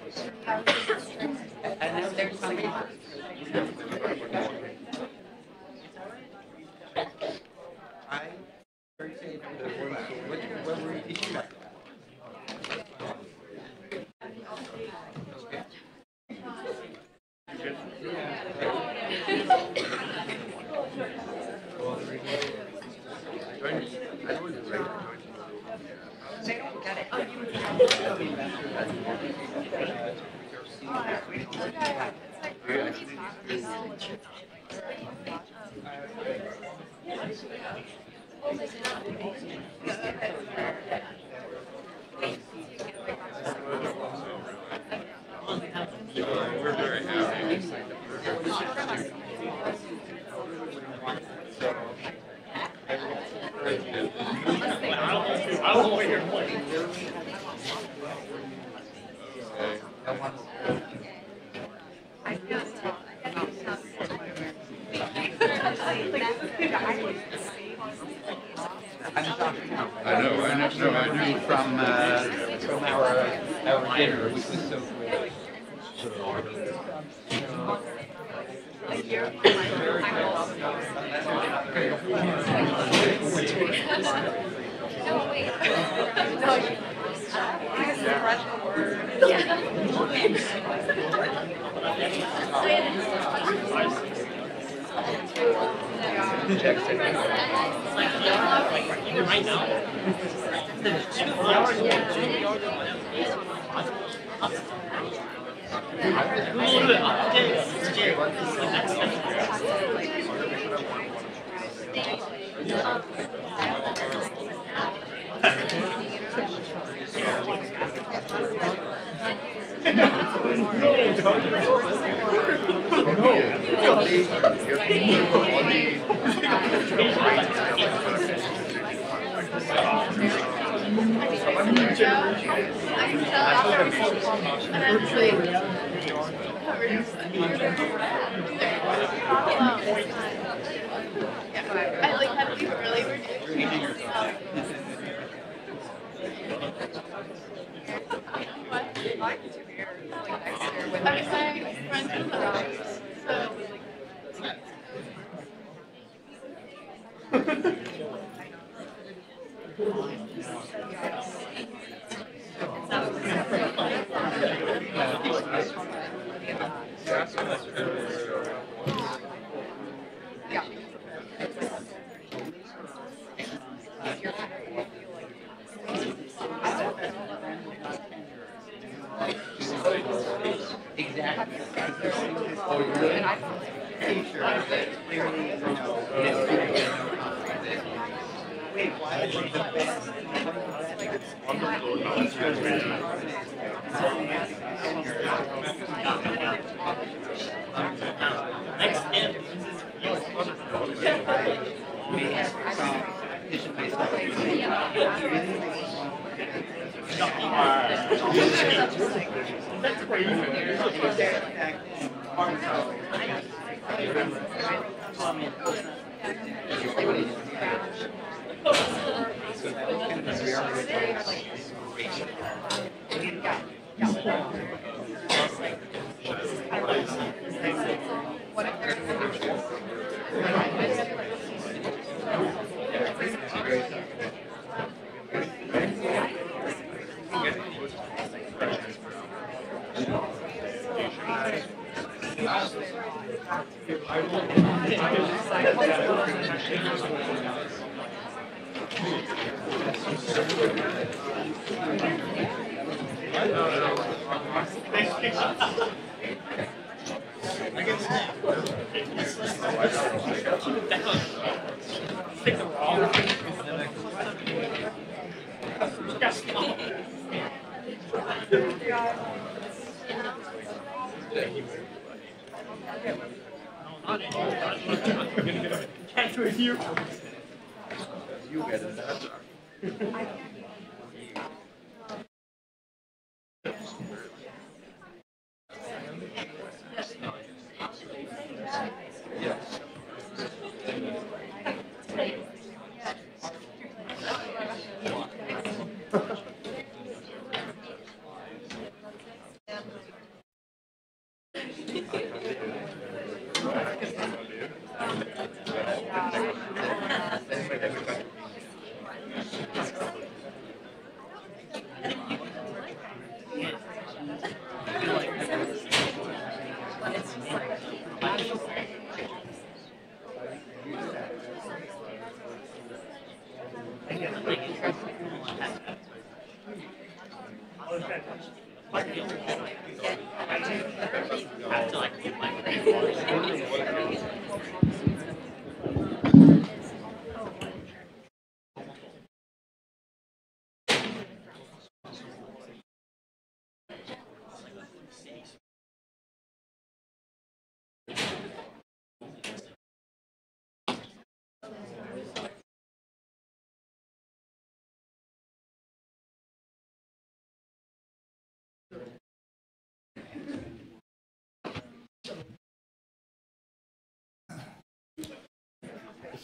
And now there's some papers. I what were you teaching about? They don't get We're very happy. I don't know what you're playing. I knew from our dinner, which was so great. Right now. I like how we really were doing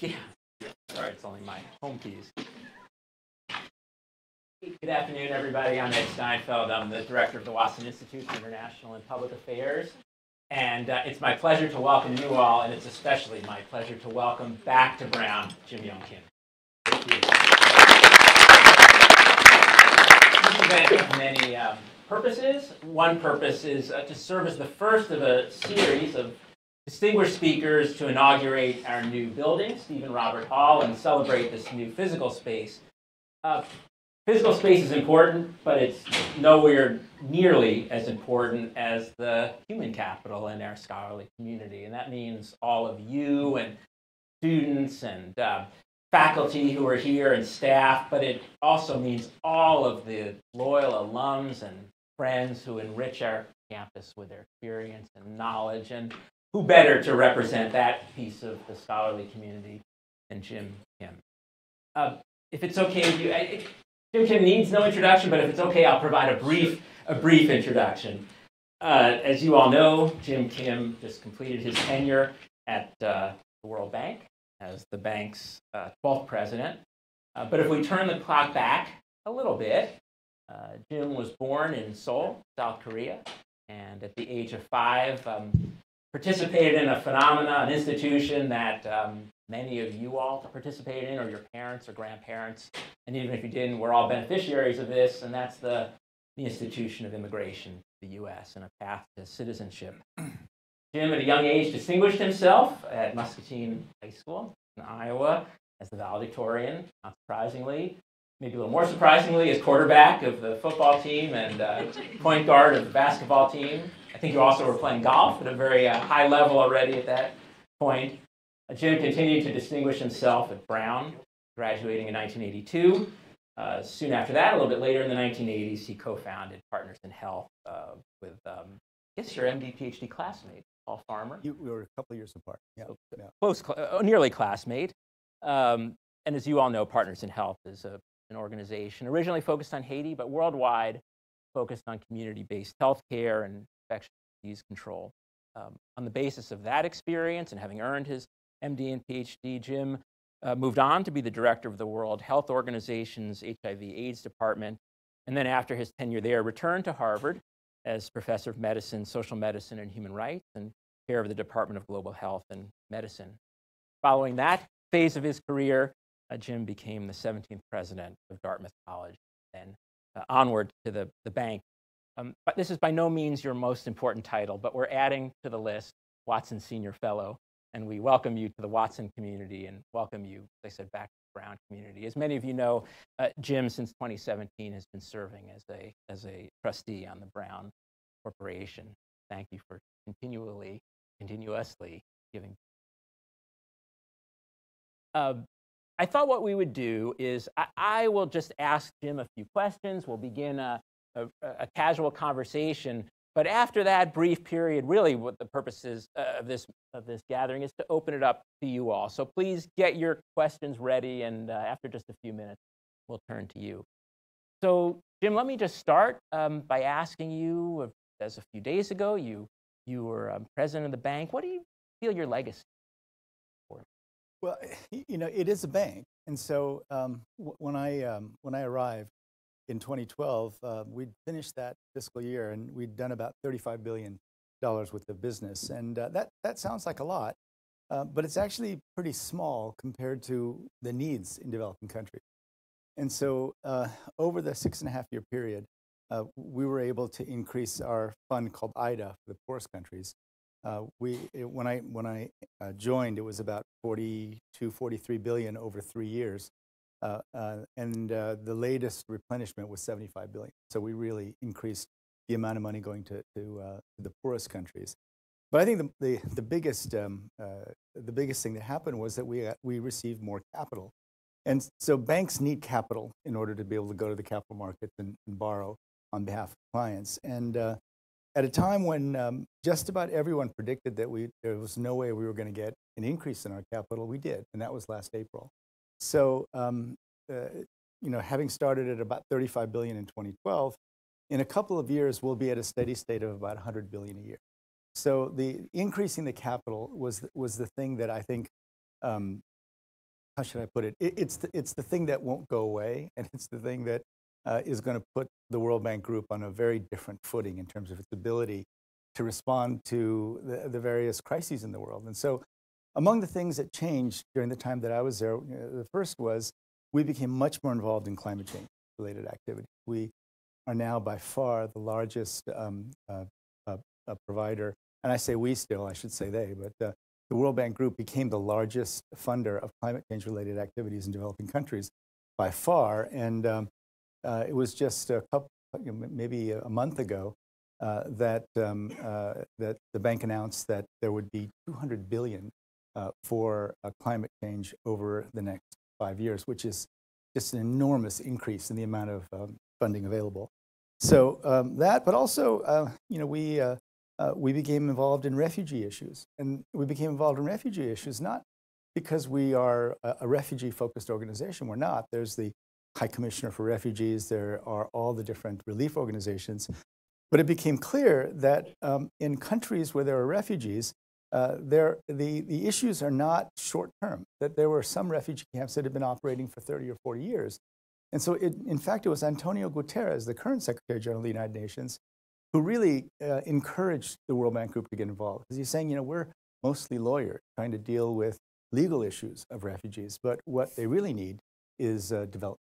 Yeah. Sorry, it's only my home keys. Good afternoon, everybody. I'm Ed Steinfeld. I'm the director of the Watson Institute for International and Public Affairs. And it's my pleasure to welcome you all, and it's especially my pleasure to welcome back to Brown, Jim Yong Kim. Thank you. This event has many purposes. One purpose is to serve as the first of a series of distinguished speakers to inaugurate our new building, Stephen Robert Hall, and celebrate this new physical space. Physical space is important, but it's nowhere nearly as important as the human capital in our scholarly community. And that means all of you and students and faculty who are here and staff, but it also means all of the loyal alums and friends who enrich our campus with their experience and knowledge. And who better to represent that piece of the scholarly community than Jim Kim? If it's okay with you, Jim Kim needs no introduction, but if it's okay, I'll provide a brief introduction. As you all know, Jim Kim just completed his tenure at the World Bank as the bank's 12th president. But if we turn the clock back a little bit, Jim was born in Seoul, South Korea, and at the age of 5, participated in a phenomenon, an institution that many of you all participated in, or your parents or grandparents, and even if you didn't, we're all beneficiaries of this, and that's the institution of immigration to the U.S. and a path to citizenship. Jim, at a young age, distinguished himself at Muscatine High School in Iowa as the valedictorian, not surprisingly. Maybe a little more surprisingly, as quarterback of the football team and point guard of the basketball team. I think you also were playing golf at a very high level already at that point. Jim continued to distinguish himself at Brown, graduating in 1982. Soon after that, a little bit later in the 1980s, he co-founded Partners in Health with, I guess, your MD, Ph.D. classmate, Paul Farmer. We were a couple of years apart. Yeah. So, Yeah. close, nearly classmate. And as you all know, Partners in Health is an organization originally focused on Haiti, but worldwide focused on community-based healthcare and infectious disease control. On the basis of that experience and having earned his MD and PhD, Jim moved on to be the director of the World Health Organization's HIV/AIDS department, and then after his tenure there, returned to Harvard as professor of medicine, social medicine, and human rights, and chair of the Department of Global Health and Medicine. Following that phase of his career, Jim became the 17th president of Dartmouth College, and onward to the bank. But this is by no means your most important title, but we're adding to the list Watson Senior Fellow, and we welcome you to the Watson community and welcome you, as I said, back to the Brown community. As many of you know, Jim, since 2017, has been serving as a trustee on the Brown Corporation. Thank you for continuously giving. I thought what we would do is I will just ask Jim a few questions. We'll begin a casual conversation. But after that brief period, really what the purpose is of this gathering is to open it up to you all. So please get your questions ready, and after just a few minutes, we'll turn to you. So Jim, let me just start by asking you, as a few days ago, you were president of the bank. What do you feel your legacy for? Well, you know, it is a bank, and so when I arrived in 2012, we'd finished that fiscal year, and we'd done about $35 billion worth of business, and that sounds like a lot, but it's actually pretty small compared to the needs in developing countries. And so over the 6.5-year period, we were able to increase our fund called IDA for the poorest countries. When I joined, it was about 43 billion over 3 years, and the latest replenishment was 75 billion. So we really increased the amount of money going to the poorest countries. But I think the biggest thing that happened was that we received more capital. And so banks need capital in order to be able to go to the capital markets and borrow on behalf of clients. And at a time when just about everyone predicted that there was no way we were going to get an increase in our capital, we did, and that was last April. So, having started at about 35 billion in 2012, in a couple of years we'll be at a steady state of about 100 billion a year. So the increasing the capital was the thing that I think, how should I put it? It's the thing that won't go away, and it's the thing that is going to put the World Bank Group on a very different footing in terms of its ability to respond to the various crises in the world. And so among the things that changed during the time that I was there, the first was we became much more involved in climate change related activity. We are now by far the largest provider, and I say we still, I should say they, but the World Bank Group became the largest funder of climate change related activities in developing countries by far. And it was just maybe a month ago that the bank announced that there would be 200 billion for climate change over the next 5 years, which is just an enormous increase in the amount of funding available. So that, but also, we became involved in refugee issues, and we became involved in refugee issues not because we are a refugee-focused organization. We're not. There's the High Commissioner for Refugees. There are all the different relief organizations. But it became clear that in countries where there are refugees, the issues are not short-term, that there were some refugee camps that had been operating for 30 or 40 years. And so, in fact, it was Antonio Guterres, the current Secretary General of the United Nations, who really encouraged the World Bank Group to get involved. Because he's saying, we're mostly lawyers trying to deal with legal issues of refugees, but what they really need is development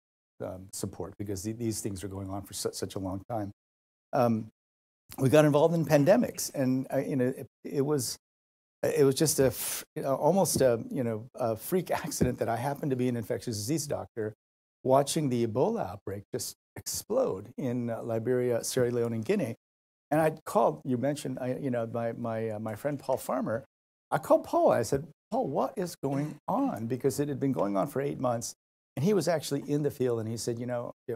support, because these things are going on for such a long time. We got involved in pandemics, and it was just almost a freak accident that I happened to be an infectious disease doctor, watching the Ebola outbreak just explode in Liberia, Sierra Leone, and Guinea. And I called. You mentioned, my friend Paul Farmer. I called Paul. I said, Paul, what is going on? Because it had been going on for 8 months, and he was actually in the field. And he said,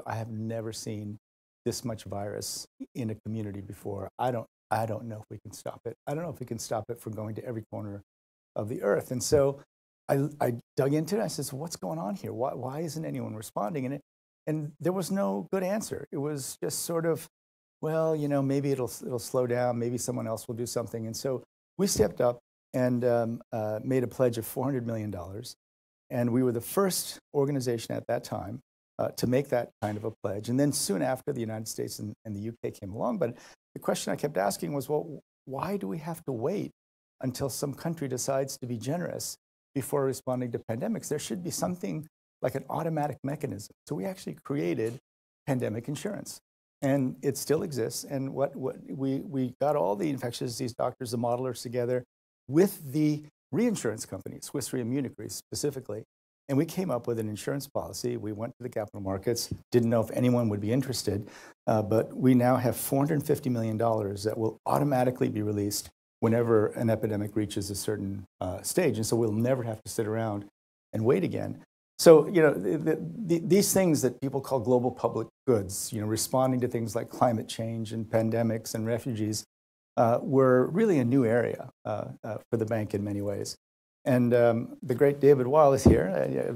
I have never seen this much virus in a community before. I don't know if we can stop it. I don't know if we can stop it from going to every corner of the earth. And so I dug into it. I said, so what's going on here? Why isn't anyone responding? And there was no good answer. It was just sort of, well, maybe it'll slow down. Maybe someone else will do something. And so we stepped up and made a pledge of $400 million. And we were the first organization at that time to make that kind of a pledge. And then soon after, the United States and the UK came along. But the question I kept asking was, well, why do we have to wait until some country decides to be generous before responding to pandemics? There should be something like an automatic mechanism. So we actually created pandemic insurance, and it still exists. And we got all the infectious disease doctors, the modelers together with the reinsurance company, Swiss Re and Munich Re specifically, and we came up with an insurance policy. We went to the capital markets, didn't know if anyone would be interested, but we now have $450 million that will automatically be released whenever an epidemic reaches a certain stage. And so we'll never have to sit around and wait again. So, these things that people call global public goods, responding to things like climate change and pandemics and refugees, were really a new area for the bank in many ways. And the great David Weil is here,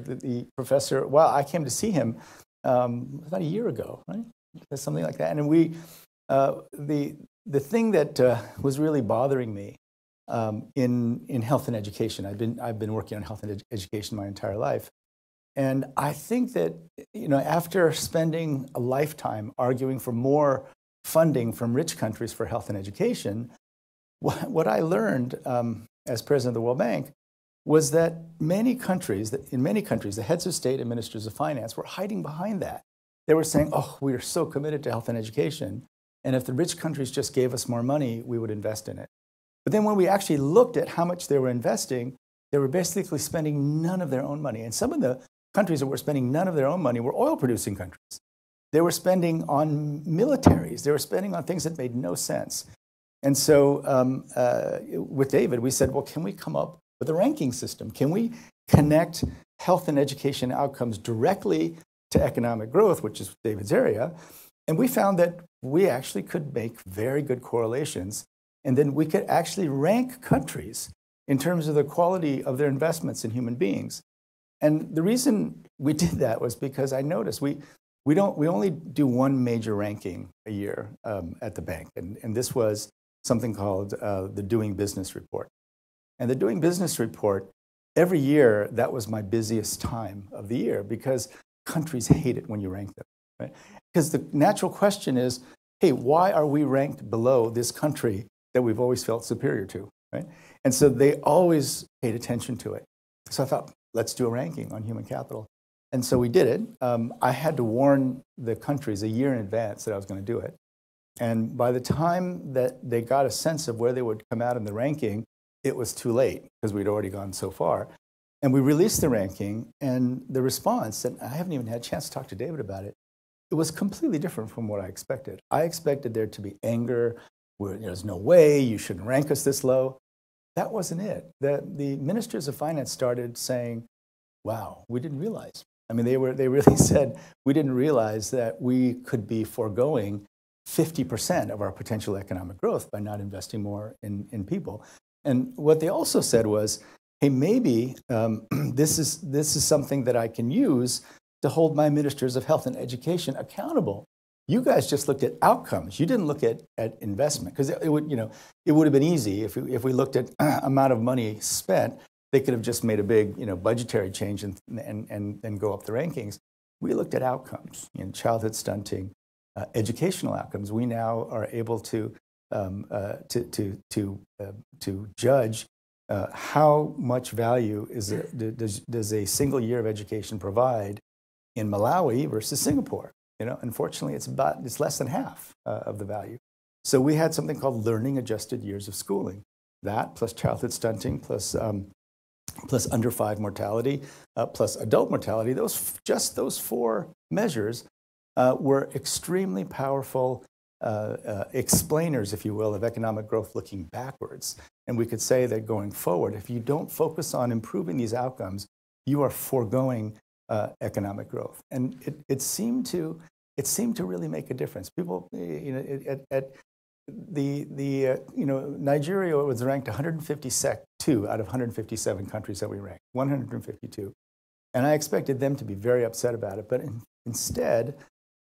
the professor. Well, I came to see him about a year ago, right? Something like that. And the thing that was really bothering me in health and education, I've been working on health and education my entire life. And I think that, after spending a lifetime arguing for more funding from rich countries for health and education, what I learned as president of the World Bank was that in many countries, the heads of state and ministers of finance were hiding behind that. They were saying, oh, we are so committed to health and education, and if the rich countries just gave us more money, we would invest in it. But then when we actually looked at how much they were investing, they were basically spending none of their own money. And some of the countries that were spending none of their own money were oil-producing countries. They were spending on militaries. They were spending on things that made no sense. And so with David, we said, well, can we come up with a ranking system? Can we connect health and education outcomes directly to economic growth, which is David's area? And we found that we actually could make very good correlations. And then we could actually rank countries in terms of the quality of their investments in human beings. And the reason we did that was because I noticed we only do one major ranking a year at the bank. And this was something called the Doing Business Report. And the Doing Business Report, every year, that was my busiest time of the year because countries hate it when you rank them, right? Because the natural question is, hey, why are we ranked below this country that we've always felt superior to, right? And so they always paid attention to it. So I thought, let's do a ranking on human capital. And so we did it. I had to warn the countries a year in advance that I was going to do it. And by the time that they got a sense of where they would come out in the ranking, it was too late because we'd already gone so far. And we released the ranking, and the response, and I haven't even had a chance to talk to David about it, it was completely different from what I expected. I expected there to be anger, where there's no way, you shouldn't rank us this low. That wasn't it. The ministers of finance started saying, wow, we didn't realize. I mean, they really said, we didn't realize that we could be foregoing 50% of our potential economic growth by not investing more in people. And what they also said was, hey, maybe this is something that I can use to hold my ministers of health and education accountable. You guys just looked at outcomes. You didn't look at investment, because it would have been easy if we looked at amount of money spent. They could have just made a big budgetary change and go up the rankings. We looked at outcomes, childhood stunting, educational outcomes. We now are able to judge how much value does a single year of education provide in Malawi versus Singapore. Unfortunately, it's less than half of the value. So we had something called learning adjusted years of schooling. That plus childhood stunting plus under 5 mortality plus adult mortality. Those 4 measures were extremely powerful explainers, if you will, of economic growth looking backwards. And we could say that going forward, if you don't focus on improving these outcomes, you are foregoing economic growth. And it seemed to really make a difference. People, Nigeria was ranked 152 out of 157 countries that we ranked, 152. And I expected them to be very upset about it. But instead,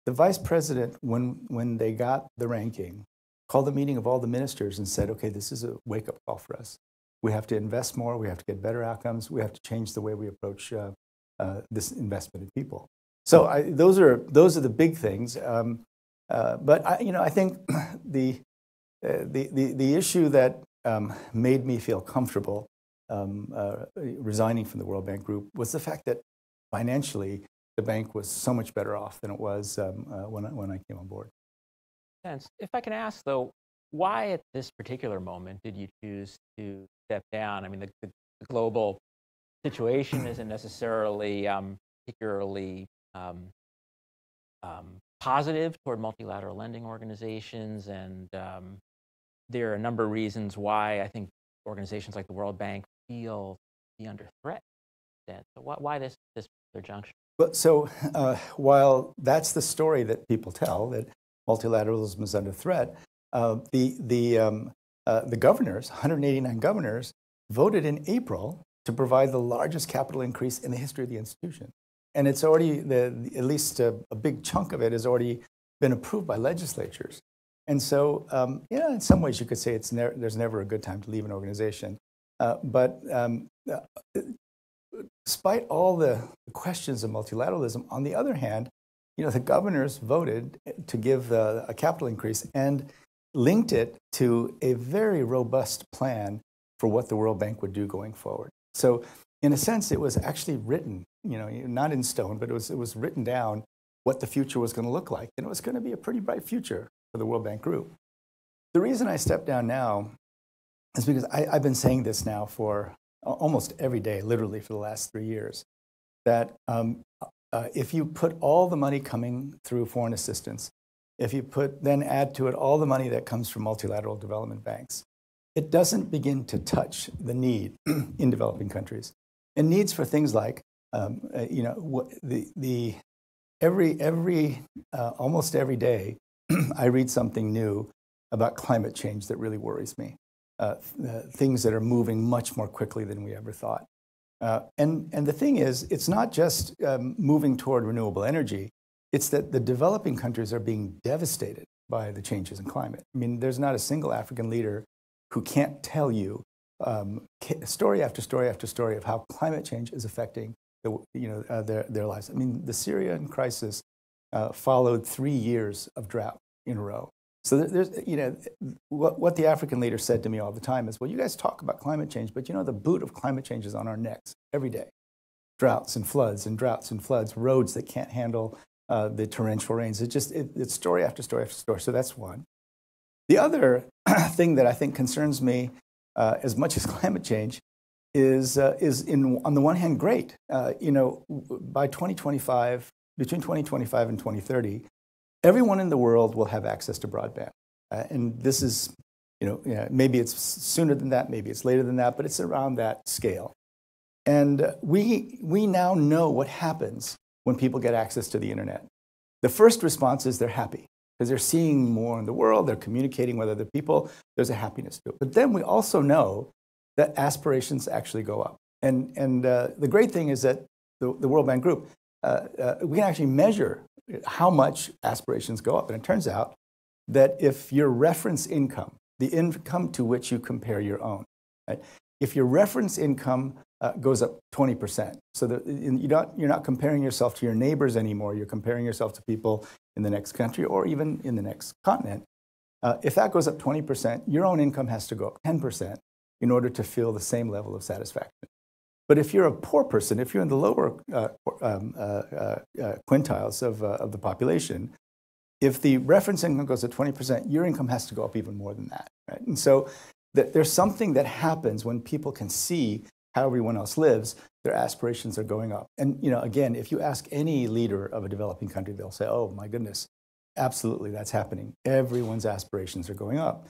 the vice president, when they got the ranking, called a meeting of all the ministers and said, okay, this is a wake-up call for us. We have to invest more. We have to get better outcomes. We have to change the way we approach this investment in people. So those are the big things. But I think the issue that made me feel comfortable resigning from the World Bank Group was the fact that financially the bank was so much better off than it was when I came on board. If I can ask, though, why at this particular moment did you choose to step down? I mean, the global situation isn't necessarily particularly positive toward multilateral lending organizations, and there are a number of reasons why I think organizations like the World Bank feel be under threat. So why this particular juncture? But so while that's the story that people tell, that multilateralism is under threat, the governors, 189 governors, voted in April to provide the largest capital increase in the history of the institution. And it's already, at least a big chunk of it has already been approved by legislatures. And so, in some ways you could say there's never a good time to leave an organization. But despite all the questions of multilateralism, on the other hand, the governors voted to give a capital increase and linked it to a very robust plan for what the World Bank would do going forward. So in a sense, it was actually written, not in stone, but it was written down what the future was going to look like. And it was going to be a pretty bright future for the World Bank Group. The reason I stepped down now is because I've been saying this now for almost every day, literally for the last 3 years, that if you put all the money coming through foreign assistance, if you then add to it all the money that comes from multilateral development banks, it doesn't begin to touch the need in developing countries. And needs for things like, almost every day, I read something new about climate change that really worries me. Things that are moving much more quickly than we ever thought. And the thing is, it's not just moving toward renewable energy, it's that the developing countries are being devastated by the changes in climate. I mean, there's not a single African leader who can't tell you story after story after story of how climate change is affecting their lives. I mean, the Syrian crisis followed 3 years of drought in a row. So there's, what the African leader said to me all the time is, well, you guys talk about climate change, but the boot of climate change is on our necks every day. Droughts and floods and droughts and floods, roads that can't handle the torrential rains. It's story after story after story. So that's one. The other thing that I think concerns me as much as climate change is on the one hand, great. By 2025, between 2025 and 2030, everyone in the world will have access to broadband. And this is, maybe it's sooner than that, maybe it's later than that, but it's around that scale. And we now know what happens when people get access to the internet. The first response is they're happy because they're seeing more in the world, they're communicating with other people, there's a happiness to it. But then we also know that aspirations actually go up. And the great thing is that the World Bank Group, we can actually measure how much aspirations go up. And it turns out that if your reference income, the income to which you compare your own, right? If your reference income goes up 20%, so that you're not comparing yourself to your neighbors anymore, you're comparing yourself to people in the next country or even in the next continent. If that goes up 20%, your own income has to go up 10% in order to feel the same level of satisfaction. But if you're a poor person, if you're in the lower quintiles of the population, if the reference income goes up 20%, your income has to go up even more than that. Right? And so there's something that happens when people can see how everyone else lives, their aspirations are going up. And again, if you ask any leader of a developing country, they'll say, oh my goodness, absolutely, that's happening. Everyone's aspirations are going up.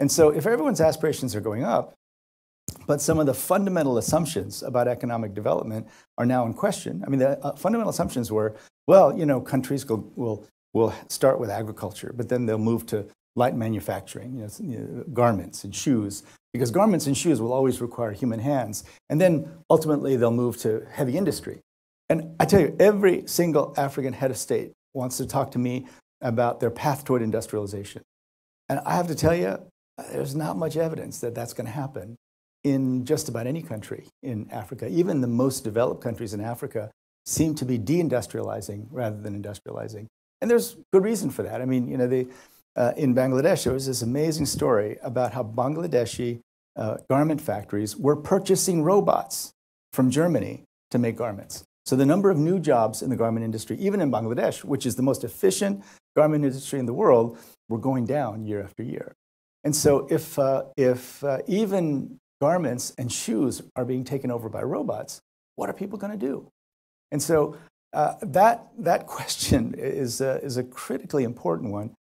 And so if everyone's aspirations are going up, but some of the fundamental assumptions about economic development are now in question. I mean, the fundamental assumptions were, well, countries will start with agriculture, but then they'll move to light manufacturing, garments and shoes, because garments and shoes will always require human hands. And then ultimately they'll move to heavy industry. And I tell you, every single African head of state wants to talk to me about their path toward industrialization. And I have to tell you, there's not much evidence that that's going to happen in just about any country in Africa. Even the most developed countries in Africa seem to be deindustrializing rather than industrializing. And there's good reason for that. I mean, in Bangladesh, there was this amazing story about how Bangladeshi garment factories were purchasing robots from Germany to make garments. So the number of new jobs in the garment industry, even in Bangladesh, which is the most efficient garment industry in the world, were going down year after year. And so if even garments and shoes are being taken over by robots, what are people going to do? And so that question is a critically important one.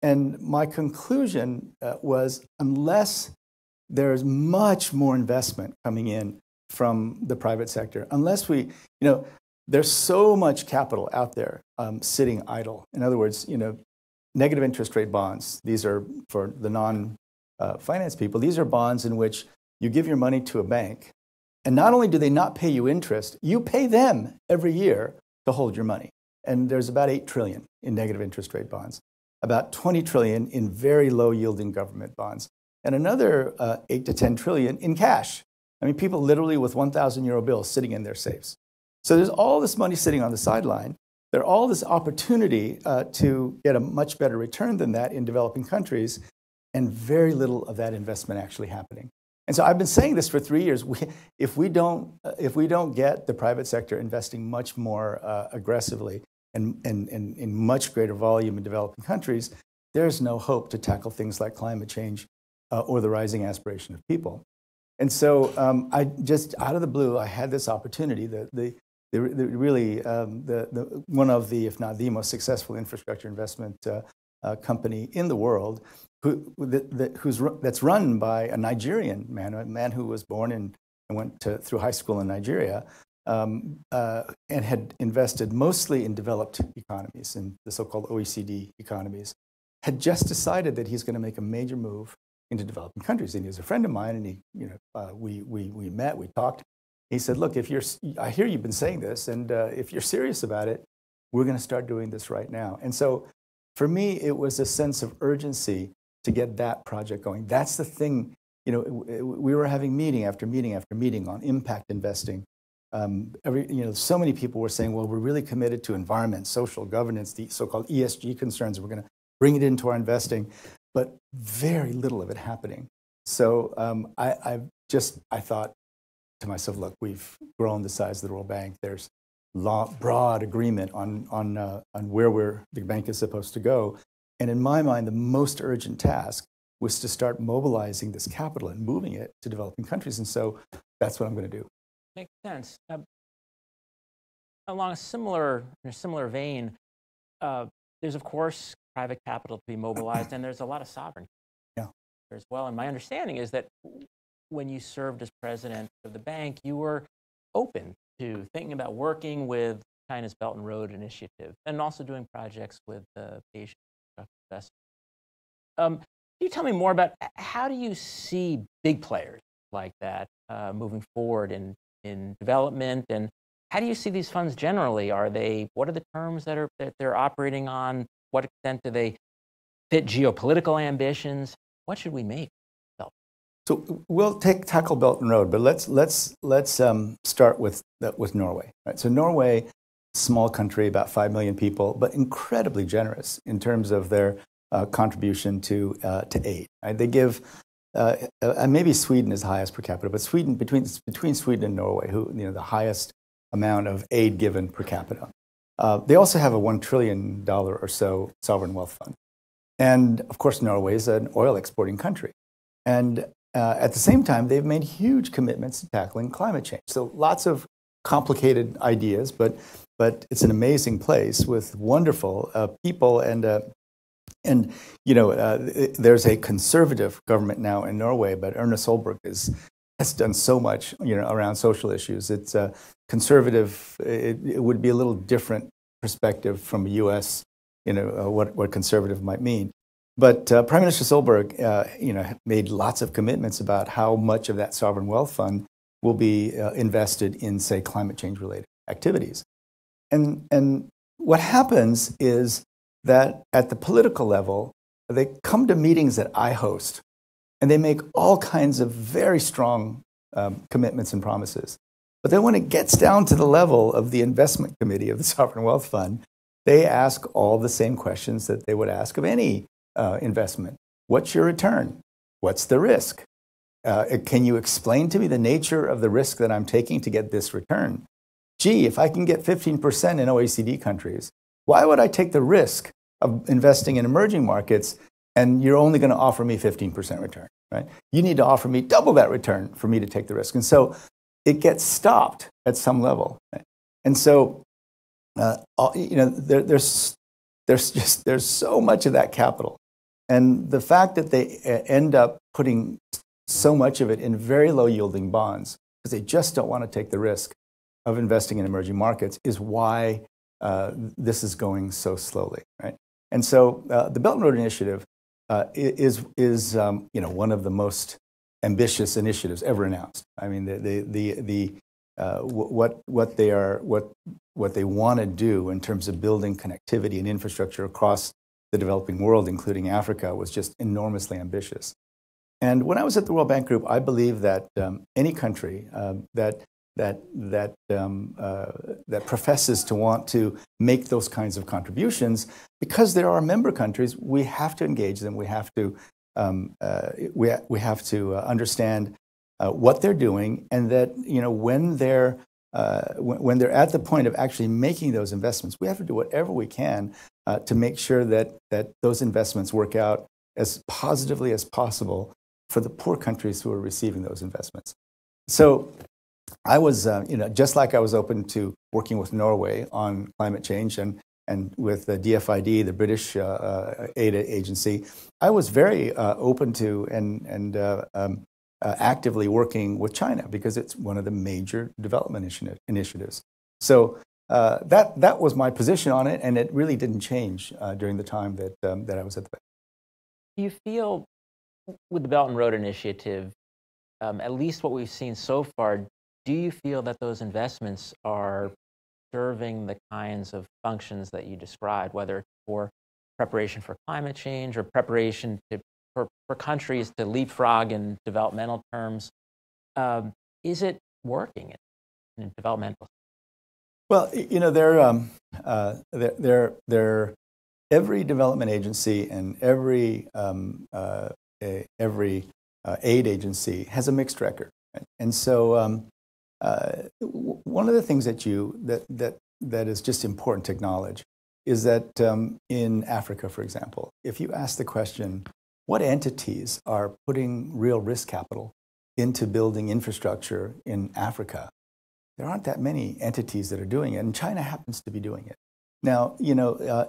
And my conclusion was, unless there's much more investment coming in from the private sector, unless there's so much capital out there sitting idle. In other words, negative interest rate bonds, these are for the non-finance people, these are bonds in which you give your money to a bank, and not only do they not pay you interest, you pay them every year to hold your money. And there's about 8 trillion in negative interest rate bonds, about 20 trillion in very low yielding government bonds, and another 8 to 10 trillion in cash. I mean, people literally with 1,000 euro bills sitting in their safes. So there's all this money sitting on the sideline. There's all this opportunity to get a much better return than that in developing countries, and very little of that investment actually happening. And so I've been saying this for 3 years. If we don't get the private sector investing much more aggressively and in much greater volume in developing countries, there's no hope to tackle things like climate change or the rising aspiration of people. And so I just, out of the blue, I had this opportunity. The really one of the, if not the most successful infrastructure investment company in the world, that's run by a Nigerian man, a man who was born and went through high school in Nigeria, and had invested mostly in developed economies, in the so-called OECD economies, had just decided that he's going to make a major move into developing countries. And he was a friend of mine, and we met, we talked. He said, look, I hear you've been saying this, and if you're serious about it, we're going to start doing this right now. And so for me, it was a sense of urgency to get that project going. That's the thing, we were having meeting after meeting after meeting on impact investing. So many people were saying, well, we're really committed to environment, social governance, the so-called ESG concerns. We're going to bring it into our investing, but very little of it happening. So I thought to myself, look, we've grown the size of the World Bank. There's broad agreement on where the bank is supposed to go. And in my mind, the most urgent task was to start mobilizing this capital and moving it to developing countries. And so that's what I'm going to do. Makes sense. Along a similar vein, there's of course private capital to be mobilized, and there's a lot of sovereign as well. And my understanding is that when you served as president of the bank, you were open to thinking about working with China's Belt and Road Initiative and also doing projects with the Asian investment. Can you tell me more about how do you see big players like that moving forward in development, and how do you see these funds generally? What are the terms that they're operating on? What extent do they fit geopolitical ambitions? What should we make? So we'll tackle Belt and Road, but let's start with Norway. Right? So Norway, small country, about 5 million people, but incredibly generous in terms of their contribution to aid. Right? They give, maybe Sweden is highest per capita, but between Sweden and Norway, the highest amount of aid given per capita. They also have a $1 trillion or so sovereign wealth fund. And of course, Norway is an oil exporting country. And at the same time, they've made huge commitments to tackling climate change. So lots of complicated ideas, but it's an amazing place with wonderful people. And there's a conservative government now in Norway, but Erna Solberg has done so much around social issues. It's conservative. It would be a little different perspective from the U.S. What conservative might mean. But Prime Minister Solberg, made lots of commitments about how much of that sovereign wealth fund will be invested in, say, climate change-related activities. And what happens is that at the political level, they come to meetings that I host, and they make all kinds of very strong commitments and promises. But then when it gets down to the level of the investment committee of the Sovereign Wealth Fund, they ask all the same questions that they would ask of any investment. What's your return? What's the risk? Can you explain to me the nature of the risk that I'm taking to get this return? Gee, if I can get 15% in OECD countries, why would I take the risk of investing in emerging markets and you're only going to offer me 15% return, right? You need to offer me double that return for me to take the risk. And so it gets stopped at some level. Right? And so, there's so much of that capital. And the fact that they end up putting so much of it in very low yielding bonds, because they just don't want to take the risk of investing in emerging markets, is why this is going so slowly, right? And so the Belt and Road Initiative is one of the most ambitious initiatives ever announced. I mean, what they want to do in terms of building connectivity and infrastructure across the developing world, including Africa, was just enormously ambitious. And when I was at the World Bank Group, I believe that any country that professes to want to make those kinds of contributions, because there are member countries, we have to engage them. We have to understand what they're doing, and that when they're at the point of actually making those investments, we have to do whatever we can to make sure that those investments work out as positively as possible for the poor countries who are receiving those investments. So I was, just like I was open to working with Norway on climate change and with the DFID, the British aid agency, I was very open to and actively working with China because it's one of the major development initiatives. So that was my position on it, and it really didn't change during the time that I was at the bank. Do you feel with the Belt and Road Initiative, at least what we've seen so far, do you feel that those investments are serving the kinds of functions that you described, whether it's for preparation for climate change or preparation for countries to leapfrog in developmental terms? Is it working in developmental? Well, every development agency and every aid agency has a mixed record, right? And so one of the things that is just important to acknowledge is that in Africa, for example, if you ask the question, what entities are putting real risk capital into building infrastructure in Africa, there aren't that many entities that are doing it, and China happens to be doing it. Now,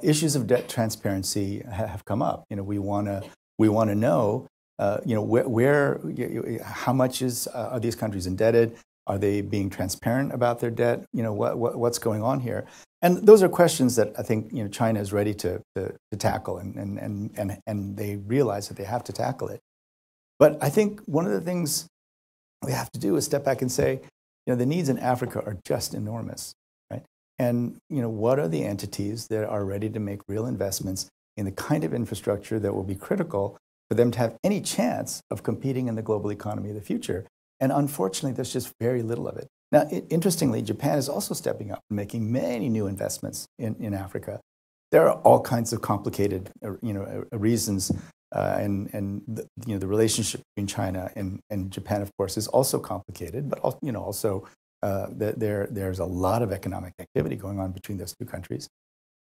issues of debt transparency have come up. We want to know, how much are these countries indebted? Are they being transparent about their debt? What's going on here? And those are questions that I think China is ready to tackle, and they realize that they have to tackle it. But I think one of the things we have to do is step back and say, the needs in Africa are just enormous, right? And what are the entities that are ready to make real investments in the kind of infrastructure that will be critical for them to have any chance of competing in the global economy of the future? And unfortunately, there's just very little of it. Now, interestingly, Japan is also stepping up and making many new investments in Africa. There are all kinds of complicated, reasons, and the relationship between China and Japan, of course, is also complicated. But also, there's a lot of economic activity going on between those two countries.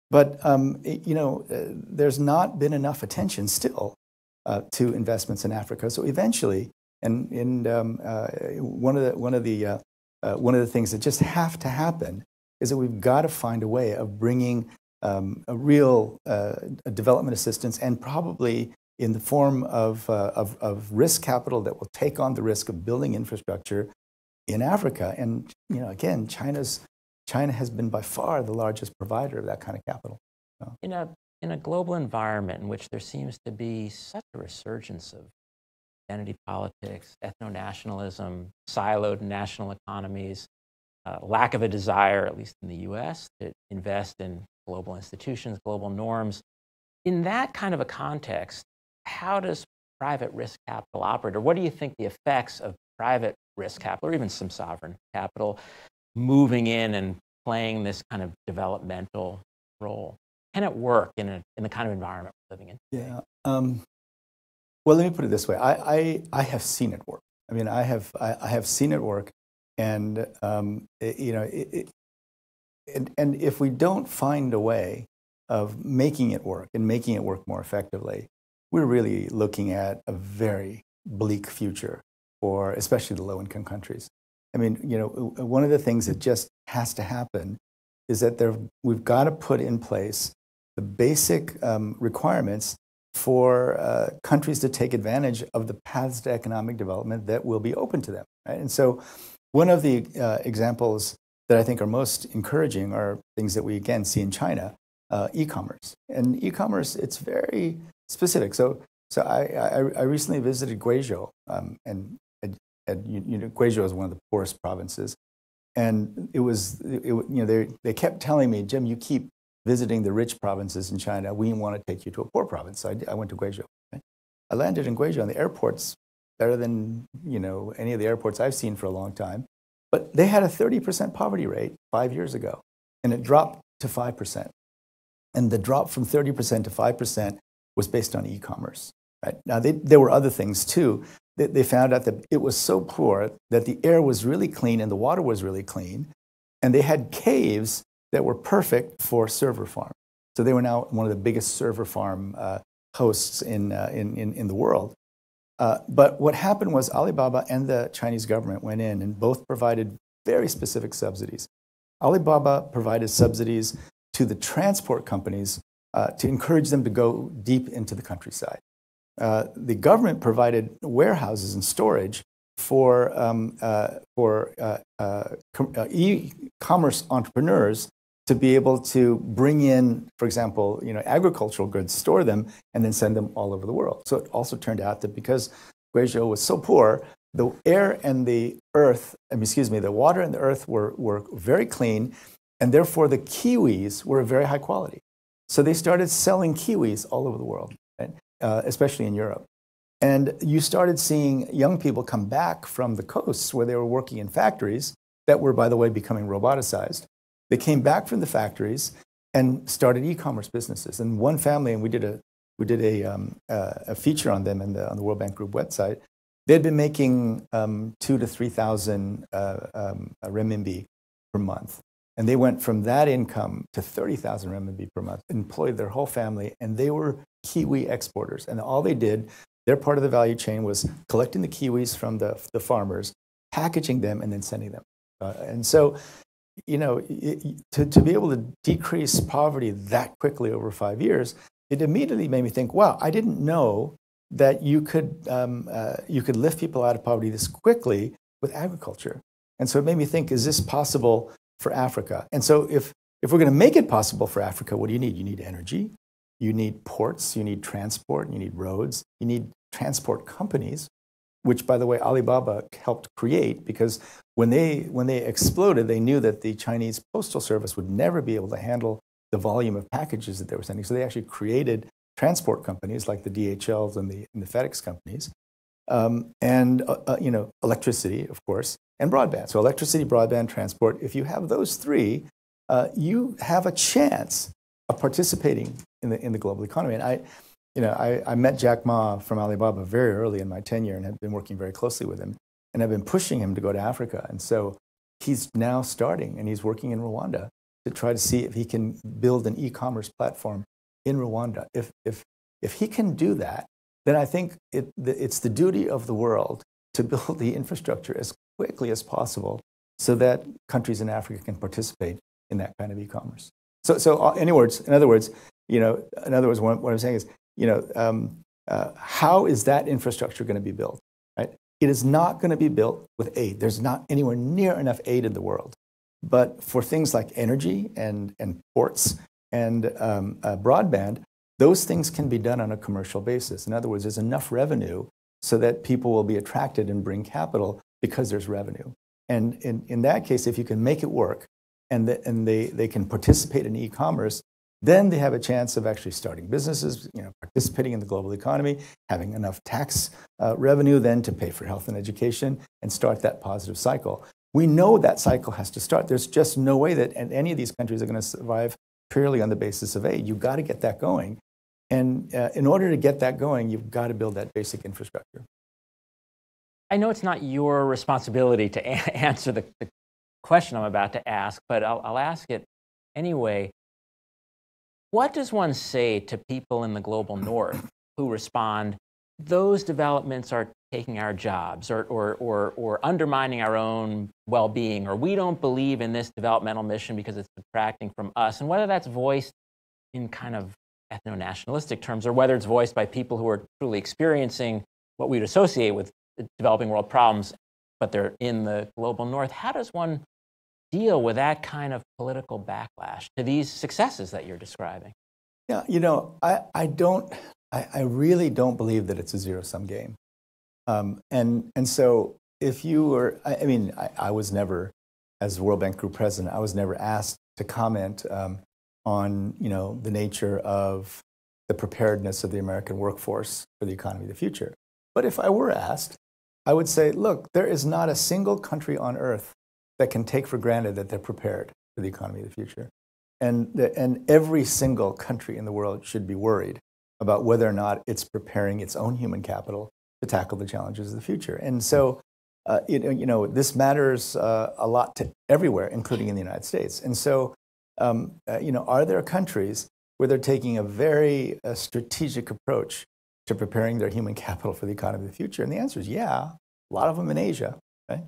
But there's not been enough attention still to investments in Africa. So eventually, and one of the things that just have to happen is that we've got to find a way of bringing a real development assistance, and probably in the form of risk capital that will take on the risk of building infrastructure in Africa. And again, China has been by far the largest provider of that kind of capital. So. In a global environment in which there seems to be such a resurgence of identity politics, ethno-nationalism, siloed national economies, lack of a desire, at least in the US, to invest in global institutions, global norms. In that kind of a context, how does private risk capital operate? Or what do you think the effects of private risk capital, or even some sovereign capital, moving in and playing this kind of developmental role? Can it work in the kind of environment we're living in? Yeah. Well, let me put it this way. I have seen it work. I mean, I have seen it work, and and if we don't find a way of making it work and making it work more effectively, we're really looking at a very bleak future for especially the low-income countries. I mean, one of the things that just has to happen is that we've got to put in place the basic requirements for countries to take advantage of the paths to economic development that will be open to them. Right? And so one of the examples that I think are most encouraging are things that we, again, see in China, e-commerce. And e-commerce, it's very specific. So I recently visited Guizhou, and Guizhou is one of the poorest provinces. And they kept telling me, Jim, you keep visiting the rich provinces in China. We want to take you to a poor province. So I went to Guizhou. Right? I landed in Guizhou, and the airport's better than any of the airports I've seen for a long time. But they had a 30% poverty rate 5 years ago, and it dropped to 5%. And the drop from 30% to 5% was based on e-commerce. Right? Now, there were other things too. They found out that it was so poor that the air was really clean and the water was really clean, and they had caves that were perfect for server farm. So they were now one of the biggest server farm hosts in the world. But what happened was Alibaba and the Chinese government went in and both provided very specific subsidies. Alibaba provided subsidies to the transport companies to encourage them to go deep into the countryside. The government provided warehouses and storage for e-commerce entrepreneurs to be able to bring in, for example, agricultural goods, store them, and then send them all over the world. So it also turned out that because Guizhou was so poor, the air and the earth, the water and the earth were very clean, and therefore the kiwis were very high quality. So they started selling kiwis all over the world, right? Especially in Europe. And you started seeing young people come back from the coasts where they were working in factories that were, by the way, becoming roboticized. They came back from the factories and started e-commerce businesses. And one family, and we did a feature on them on the World Bank Group website. They'd been making 2,000 to 3,000 renminbi per month. And they went from that income to 30,000 renminbi per month, employed their whole family, and they were kiwi exporters. And all they did, their part of the value chain was collecting the kiwis from the farmers, packaging them, and then sending them. And so, to be able to decrease poverty that quickly over 5 years, it immediately made me think, wow, I didn't know that you could lift people out of poverty this quickly with agriculture. And so it made me think, is this possible for Africa? And so if we're going to make it possible for Africa, what do you need? You need energy, you need ports, you need transport, you need roads, you need transport companies, which, by the way, Alibaba helped create, because when they exploded, they knew that the Chinese postal service would never be able to handle the volume of packages that they were sending. So they actually created transport companies like the DHLs and the FedEx companies, and electricity, of course, and broadband. So electricity, broadband, transport. If you have those three, you have a chance of participating in the global economy. And I met Jack Ma from Alibaba very early in my tenure and have been working very closely with him, and I've been pushing him to go to Africa. And so he's now starting, and he's working in Rwanda to try to see if he can build an e-commerce platform in Rwanda. If he can do that, then I think it's the duty of the world to build the infrastructure as quickly as possible so that countries in Africa can participate in that kind of e-commerce. So in other words, what I'm saying is, how is that infrastructure going to be built? Right? It is not going to be built with aid. There's not anywhere near enough aid in the world. But for things like energy and ports and broadband, those things can be done on a commercial basis. In other words, there's enough revenue so that people will be attracted and bring capital because there's revenue. And in that case, if you can make it work and they can participate in e-commerce, then they have a chance of actually starting businesses, participating in the global economy, having enough tax revenue then to pay for health and education and start that positive cycle. We know that cycle has to start. There's just no way that any of these countries are going to survive purely on the basis of aid. You've got to get that going. And in order to get that going, you've got to build that basic infrastructure. I know it's not your responsibility to answer the question I'm about to ask, but I'll ask it anyway. What does one say to people in the global north who respond, those developments are taking our jobs or undermining our own well-being, or we don't believe in this developmental mission because it's subtracting from us? And whether that's voiced in kind of ethno-nationalistic terms or whether it's voiced by people who are truly experiencing what we'd associate with developing world problems, but they're in the global north, how does one deal with that kind of political backlash to these successes that you're describing? Yeah, I really don't believe that it's a zero-sum game. And so if you were, I was never, as World Bank Group president, I was never asked to comment on, the nature of the preparedness of the American workforce for the economy of the future. But if I were asked, I would say, look, there is not a single country on earth that can take for granted that they're prepared for the economy of the future. And every single country in the world should be worried about whether or not it's preparing its own human capital to tackle the challenges of the future. And so, this matters a lot to everywhere, including in the United States. And so, are there countries where they're taking a very strategic approach to preparing their human capital for the economy of the future? And the answer is yeah, a lot of them in Asia, right?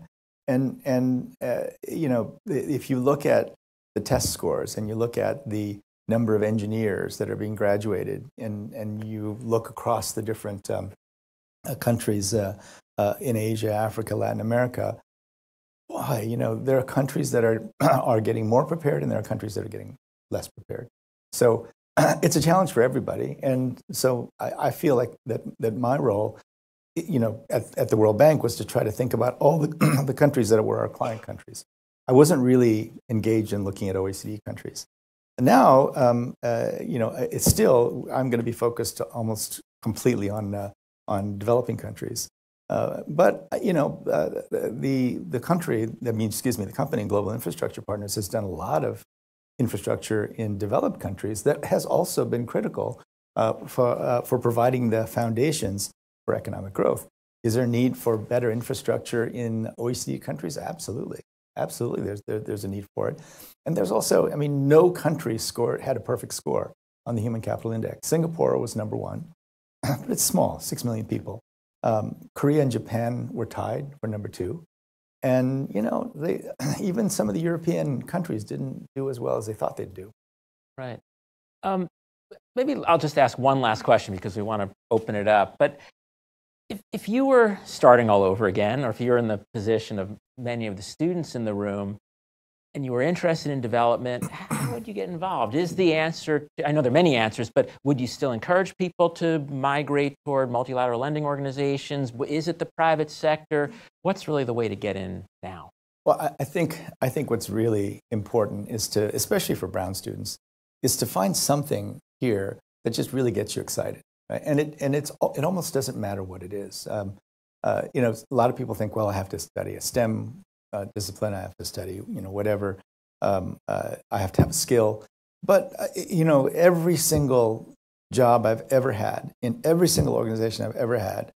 You know, if you look at the test scores and you look at the number of engineers that are being graduated, and you look across the different countries in Asia, Africa, Latin America, why, you know, there are countries that are are getting more prepared, and there are countries that are getting less prepared. So it's a challenge for everybody, and so I feel like that my role, you know, at the World Bank was to try to think about all the the countries that were our client countries. I wasn't really engaged in looking at OECD countries. And now, you know, it's still, I'm going to be focused almost completely on developing countries. But you know, the country, the company, Global Infrastructure Partners, has done a lot of infrastructure in developed countries that has also been critical for providing the foundations for economic growth. Is there a need for better infrastructure in OECD countries? Absolutely. Absolutely, there's a need for it. And there's also, I mean, no country had a perfect score on the Human Capital Index. Singapore was #1, but it's small, 6 million people. Korea and Japan were tied for #2. And, you know, even some of the European countries didn't do as well as they thought they'd do. Right. Maybe I'll just ask one last question because we want to open it up. But if you were starting all over again, or if you're in the position of many of the students in the room, and you were interested in development, how would you get involved? Is the answer, I know there are many answers, but would you still encourage people to migrate toward multilateral lending organizations? Is it the private sector? What's really the way to get in now? Well, I think what's really important is to, especially for Brown students, is to find something here that just really gets you excited. Right? And it almost doesn't matter what it is. You know, a lot of people think, well, I have to study a STEM discipline, I have to study, you know, whatever, I have to have a skill. But, you know, every single job I've ever had, in every single organization I've ever had,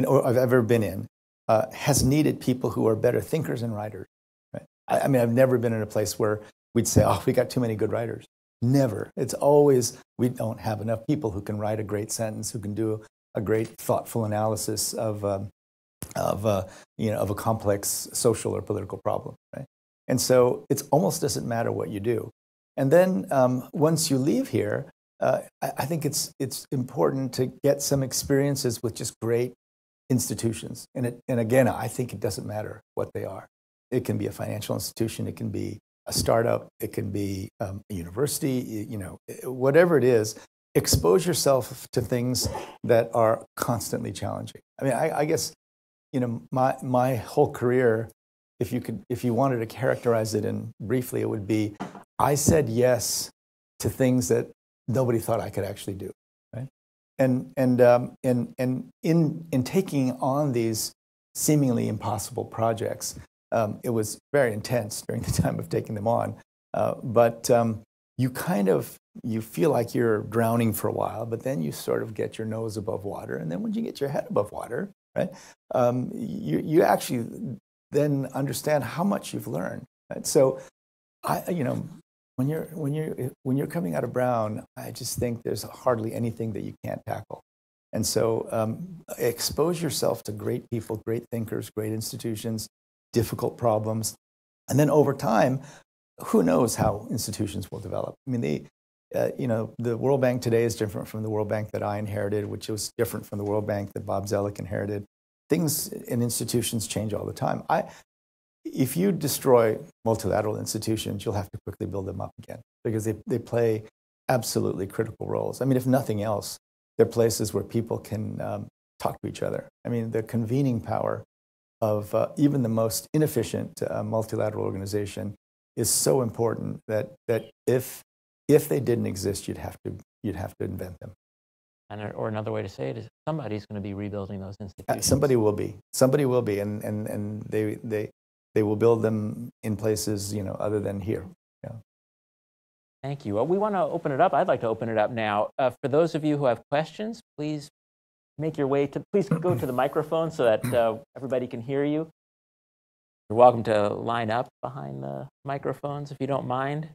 or I've ever been in, has needed people who are better thinkers and writers. Right? I mean, I've never been in a place where we'd say, oh, we got too many good writers. Never. It's always, we don't have enough people who can write a great sentence, who can do a great thoughtful analysis of you know, of a complex social or political problem, right? And so it almost doesn't matter what you do. And then once you leave here, I think it's important to get some experiences with just great institutions. And again, I think it doesn't matter what they are. It can be a financial institution, it can be a startup, it can be a university, you know, whatever it is. Expose yourself to things that are constantly challenging. I mean, I guess, you know, my whole career, if you wanted to characterize it in briefly, it would be, I said yes to things that nobody thought I could actually do, right? And in taking on these seemingly impossible projects, it was very intense during the time of taking them on, but you feel like you're drowning for a while, but then you sort of get your nose above water, and then when you get your head above water, right, you actually then understand how much you've learned. Right? So, you know, when you're coming out of Brown, I just think there's hardly anything that you can't tackle. And so, expose yourself to great people, great thinkers, great institutions, difficult problems, and then over time, who knows how institutions will develop? I mean, you know, the World Bank today is different from the World Bank that I inherited, which was different from the World Bank that Bob Zoellick inherited. Things and institutions change all the time. If you destroy multilateral institutions, you'll have to quickly build them up again because they play absolutely critical roles. I mean, if nothing else, they're places where people can talk to each other. I mean, the convening power of even the most inefficient multilateral organization is so important that if they didn't exist, you'd have to invent them. Or another way to say it is somebody's going to be rebuilding those institutions. Somebody will be, and they will build them in places, you know, other than here. Yeah. Thank you. Well, we want to open it up. I'd like to open it up now. For those of you who have questions, please make your way to. Please go to the microphone so that everybody can hear you. You're welcome to line up behind the microphones if you don't mind.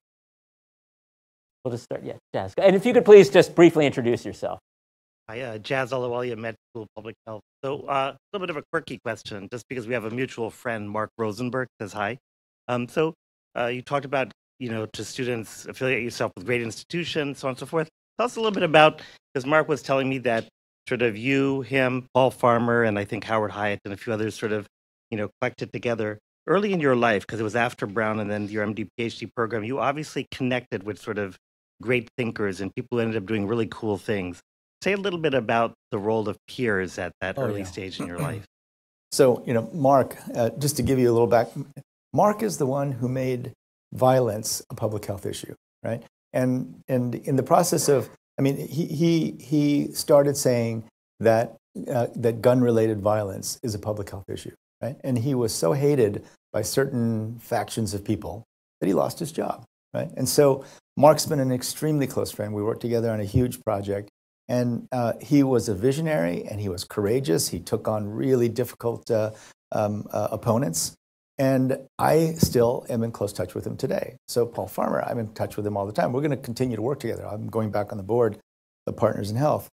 We'll just start. Yeah, Jazz. And if you could please just briefly introduce yourself. Hi, Jazz Alawali at Med School of Public Health. So a little bit of a quirky question, just because we have a mutual friend, Mark Rosenberg, says hi. You talked about, to students, affiliate yourself with great institutions, so on and so forth. Tell us a little bit about, because Mark was telling me that sort of you, him, Paul Farmer, and I think Howard Hyatt and a few others sort of, collected together early in your life, because it was after Brown and then your MD, PhD program. You obviously connected with sort of great thinkers and people who ended up doing really cool things. Say a little bit about the role of peers at that early stage in your life. So, Mark, just to give you a little back, Mark is the one who made violence a public health issue, right? And in the process of, he started saying that that gun-related violence is a public health issue, right? And he was so hated by certain factions of people that he lost his job, right? And so Mark's been an extremely close friend. We worked together on a huge project. And he was a visionary, and he was courageous. He took on really difficult opponents. And I still am in close touch with him today. So Paul Farmer, I'm in touch with him all the time. We're going to continue to work together. I'm going back on the board of Partners in Health.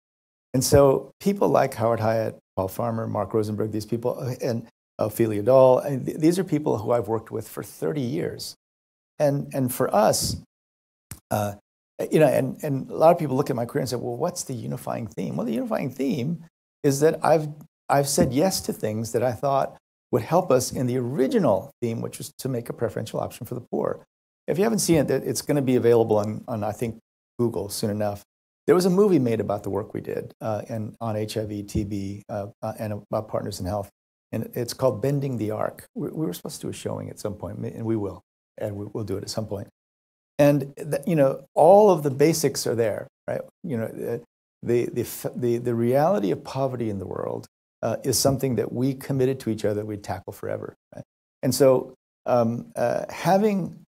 And so people like Howard Hyatt, Paul Farmer, Mark Rosenberg, these people, and Ophelia Dahl, these are people who I've worked with for 30 years. And for us, and a lot of people look at my career and say, well, what's the unifying theme? Well, the unifying theme is that I've said yes to things that I thought would help us in the original theme, which was to make a preferential option for the poor. If you haven't seen it, it's going to be available on I think, Google soon enough. There was a movie made about the work we did on HIV, TB, and about Partners in Health. And it's called Bending the Arc. We were supposed to do a showing at some point, and we will. And we'll do it at some point. And all of the basics are there, right? The reality of poverty in the world is something that we committed to each other that we'd tackle forever. Right? And so having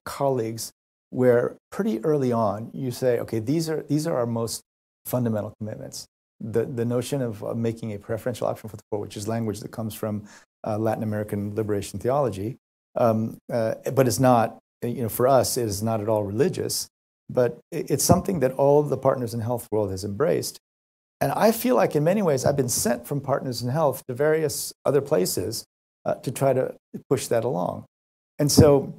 colleagues where pretty early on you say, okay, these are our most fundamental commitments. The notion of making a preferential option for the poor, which is language that comes from Latin American liberation theology, but it's not. For us, it is not at all religious, but it's something that all of the Partners in Health world has embraced. And I feel like in many ways, I've been sent from Partners in Health to various other places to try to push that along. And so,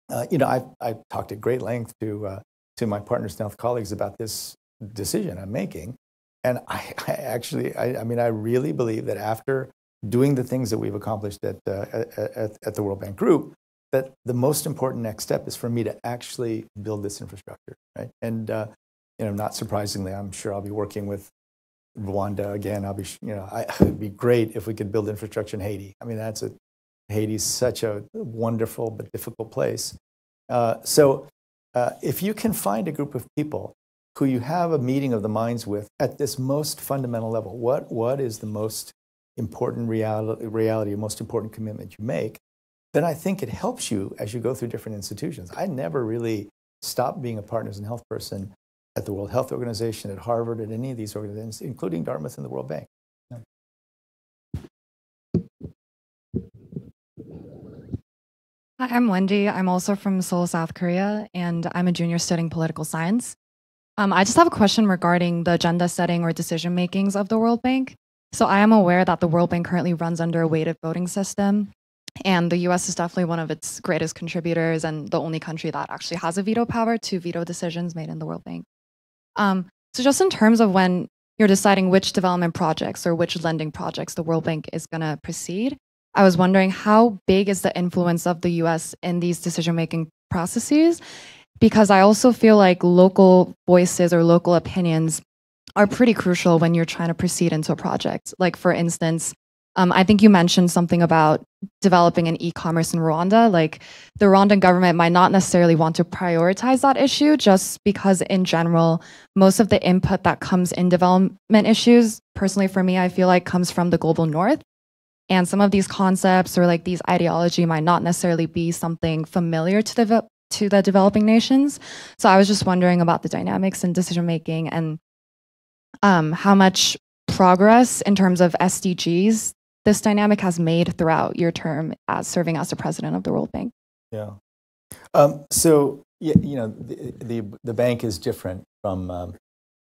I talked at great length to my Partners in Health colleagues about this decision I'm making. And I really believe that after doing the things that we've accomplished at the World Bank Group, that the most important next step is for me to actually build this infrastructure, right? And not surprisingly, I'm sure I'll be working with Rwanda again. It'd be great if we could build infrastructure in Haiti. Haiti's such a wonderful but difficult place. So if you can find a group of people who you have a meeting of the minds with at this most fundamental level, what is the most important reality, most important commitment you make? Then I think it helps you as you go through different institutions. I never really stopped being a Partners in Health person at the World Health Organization, at Harvard, at any of these organizations, including Dartmouth and the World Bank. Yeah. Hi, I'm Wendy. I'm also from Seoul, South Korea, and I'm a junior studying political science. I just have a question regarding the agenda setting or decision makings of the World Bank. So I am aware that the World Bank currently runs under a weighted voting system. And the US is definitely one of its greatest contributors and the only country that actually has a veto power to veto decisions made in the World Bank. So just in terms of when you're deciding which development projects or which lending projects the World Bank is going to proceed, I was wondering how big is the influence of the US in these decision-making processes? Because I also feel like local voices or local opinions are pretty crucial when you're trying to proceed into a project. Like, for instance, I think you mentioned something about developing an e-commerce in Rwanda. Like, the Rwandan government might not necessarily want to prioritize that issue just because in general, most of the input that comes in development issues, personally for me, I feel like comes from the global north. And some of these concepts or like these ideology might not necessarily be something familiar to the developing nations. So I was just wondering about the dynamics in decision making and how much progress in terms of SDGs this dynamic has made throughout your term as serving as the president of the World Bank. Yeah. So the bank is different from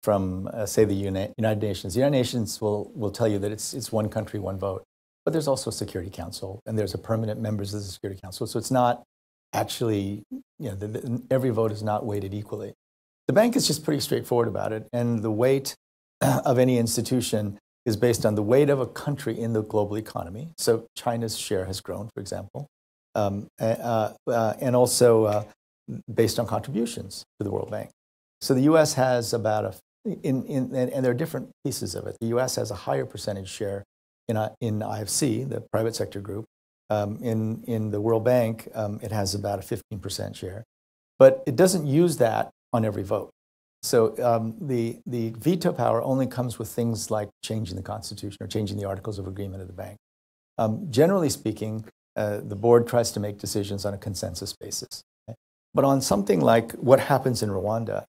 say, the United Nations. The United Nations will tell you that it's one country, one vote. But there's also a Security Council, and there's a permanent members of the Security Council. So it's not actually, every vote is not weighted equally. The bank is just pretty straightforward about it, and the weight of any institution is based on the weight of a country in the global economy. So China's share has grown, for example, and also based on contributions to the World Bank. So the U.S. has about and there are different pieces of it. The U.S. has a higher percentage share in IFC, the private sector group. In the World Bank, it has about a 15% share, but it doesn't use that on every vote. So the veto power only comes with things like changing the Constitution or changing the Articles of Agreement of the bank. Generally speaking, the board tries to make decisions on a consensus basis. Okay? But on something like what happens in Rwanda,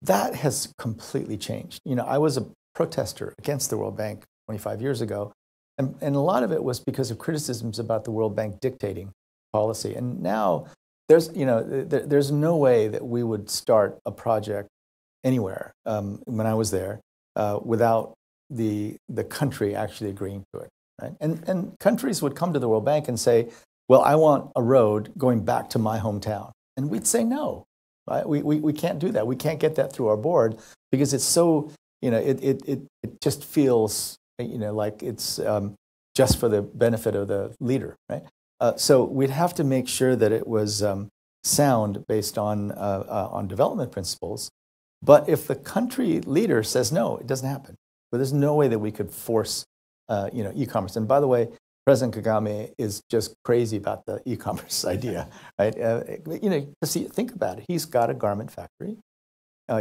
that has completely changed. I was a protester against the World Bank 25 years ago, and a lot of it was because of criticisms about the World Bank dictating policy. And now there's no way that we would start a project anywhere when I was there without the country actually agreeing to it. Right? And countries would come to the World Bank and say, well, I want a road going back to my hometown. And we'd say no. Right? We can't do that. We can't get that through our board because it's so, it just feels, like it's just for the benefit of the leader. Right? So we'd have to make sure that it was sound based on development principles. But if the country leader says no, it doesn't happen. But there's no way that we could force, e-commerce. And by the way, President Kagame is just crazy about the e-commerce idea, right? Think about it. He's got a garment factory.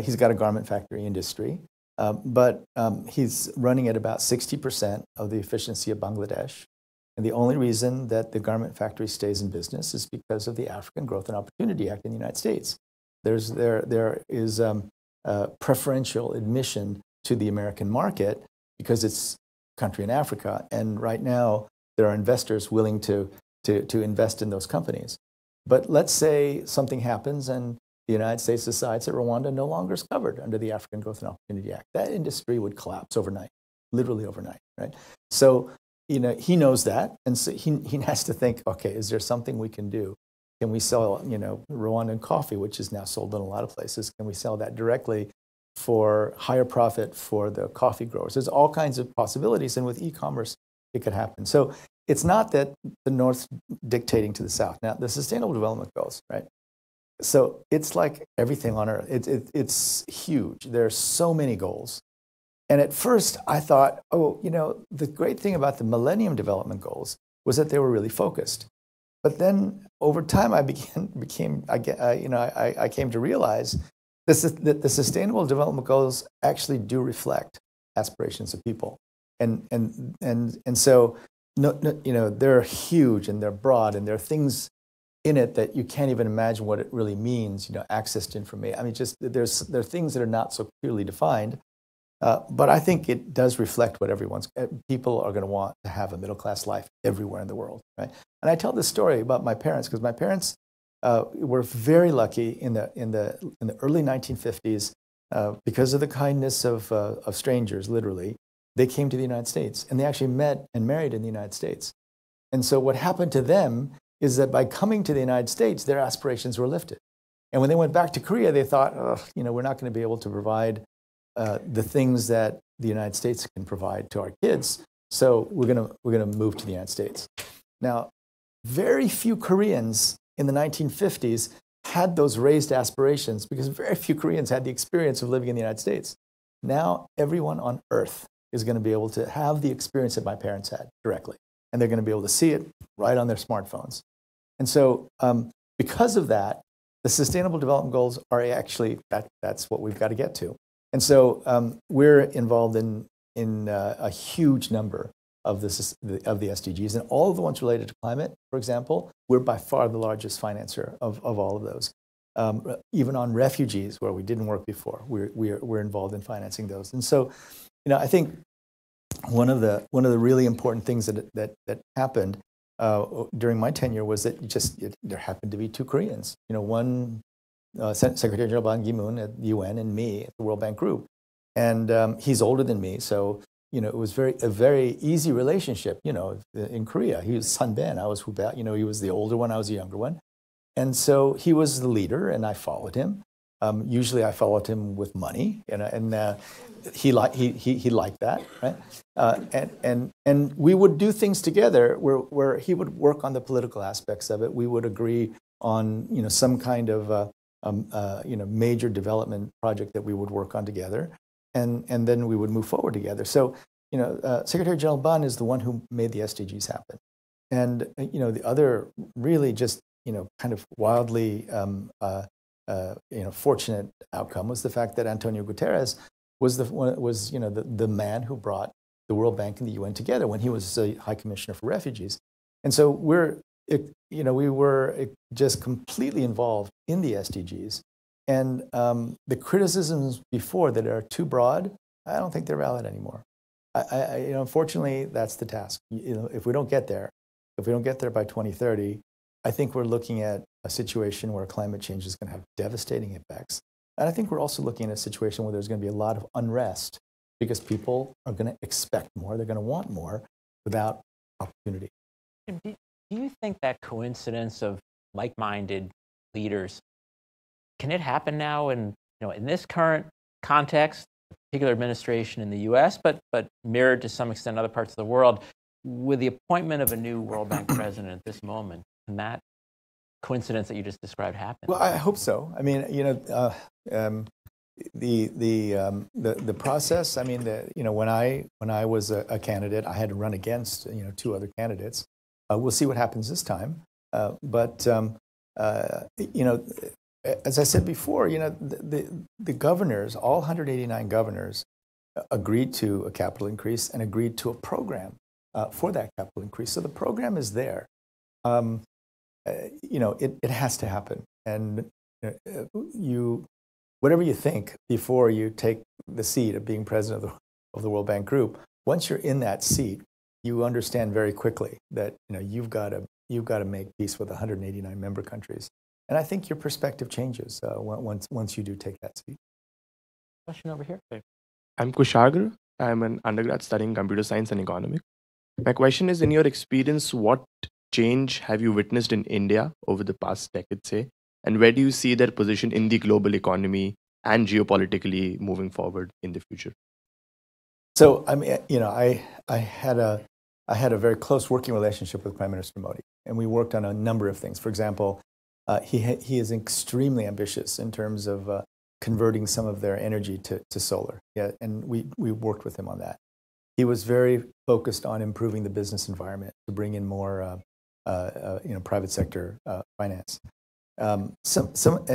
He's got a garment factory industry, but he's running at about 60% of the efficiency of Bangladesh. And the only reason that the garment factory stays in business is because of the African Growth and Opportunity Act in the United States. There is preferential admission to the American market because it's a country in Africa, and right now there are investors willing to invest in those companies. But let's say something happens and the United States decides that Rwanda no longer is covered under the African Growth and Opportunity Act. That industry would collapse overnight, literally overnight, right? So, he knows that, and so he has to think, okay, is there something we can do? Can we sell, Rwandan coffee, which is now sold in a lot of places? Can we sell that directly for higher profit for the coffee growers? There's all kinds of possibilities, and with e-commerce, it could happen. So it's not that the North's dictating to the South. Now, the Sustainable Development Goals, right? So it's like everything on Earth. It's huge. There are so many goals. And at first, I thought, the great thing about the Millennium Development Goals was that they were really focused. But then over time, I came to realize that the Sustainable Development Goals actually do reflect aspirations of people, and so they're huge and they're broad and there are things in it that you can't even imagine what it really means. Access to information. I mean, there are things that are not so clearly defined. But I think it does reflect what people are going to want to have a middle-class life everywhere in the world, right? And I tell this story about my parents because my parents were very lucky in the early 1950s because of the kindness of strangers, literally. They came to the United States and they actually met and married in the United States. And so what happened to them is that by coming to the United States, their aspirations were lifted. And when they went back to Korea, they thought, we're not going to be able to provide the things that the United States can provide to our kids, so we're gonna move to the United States. Now, very few Koreans in the 1950s had those raised aspirations because very few Koreans had the experience of living in the United States. Now, everyone on Earth is going to be able to have the experience that my parents had directly, and they're going to be able to see it right on their smartphones. And so, because of that, the Sustainable Development Goals are actually that's what we've got to get to. And so we're involved in a huge number of the SDGs, and all of the ones related to climate, for example, we're by far the largest financer of all of those. Even on refugees, where we didn't work before, we're involved in financing those. And so, I think one of the really important things that happened during my tenure was that there happened to be two Koreans. One Secretary General Ban Ki-moon at the UN and me at the World Bank Group. And he's older than me, so it was a very easy relationship. In Korea, he was Sunben, I was Hubei. He was the older one, I was the younger one, and so he was the leader, and I followed him. Usually, I followed him with money, and he liked that, right? And we would do things together where he would work on the political aspects of it. We would agree on some kind of major development project that we would work on together, and then we would move forward together. So Secretary General Ban is the one who made the SDGs happen, and the other really just kind of wildly fortunate outcome was the fact that Antonio Guterres was the man who brought the World Bank and the UN together when he was High Commissioner for Refugees, and so we were just completely involved in the SDGs, and the criticisms before that are too broad, I don't think they're valid anymore. Unfortunately, that's the task. If we don't get there by 2030, I think we're looking at a situation where climate change is going to have devastating effects. And I think we're also looking at a situation where there's going to be a lot of unrest because people are going to expect more, they're going to want more without opportunity. Do you think that coincidence of like-minded leaders, can it happen now in this current context, a particular administration in the US, but mirrored to some extent in other parts of the world, with the appointment of a new World Bank president at this moment? Can that coincidence that you just described happen? Well, I hope so. I mean, the process. I mean, when I was a candidate, I had to run against two other candidates. We'll see what happens this time. But as I said before, the governors, all 189 governors, agreed to a capital increase and agreed to a program for that capital increase. So the program is there. It has to happen. And whatever you think before you take the seat of being president of the World Bank Group, once you're in that seat, you understand very quickly that you've got to make peace with 189 member countries. And I think your perspective changes once you do take that seat. Question over here. I'm Kushagar. I'm an undergrad studying computer science and economics. My question is, in your experience, what change have you witnessed in India over the past decade, say, and where do you see their position in the global economy and geopolitically moving forward in the future? So I mean, I had a very close working relationship with Prime Minister Modi, and we worked on a number of things. For example, he is extremely ambitious in terms of converting some of their energy to solar. Yeah, and we worked with him on that. He was very focused on improving the business environment to bring in more private sector finance.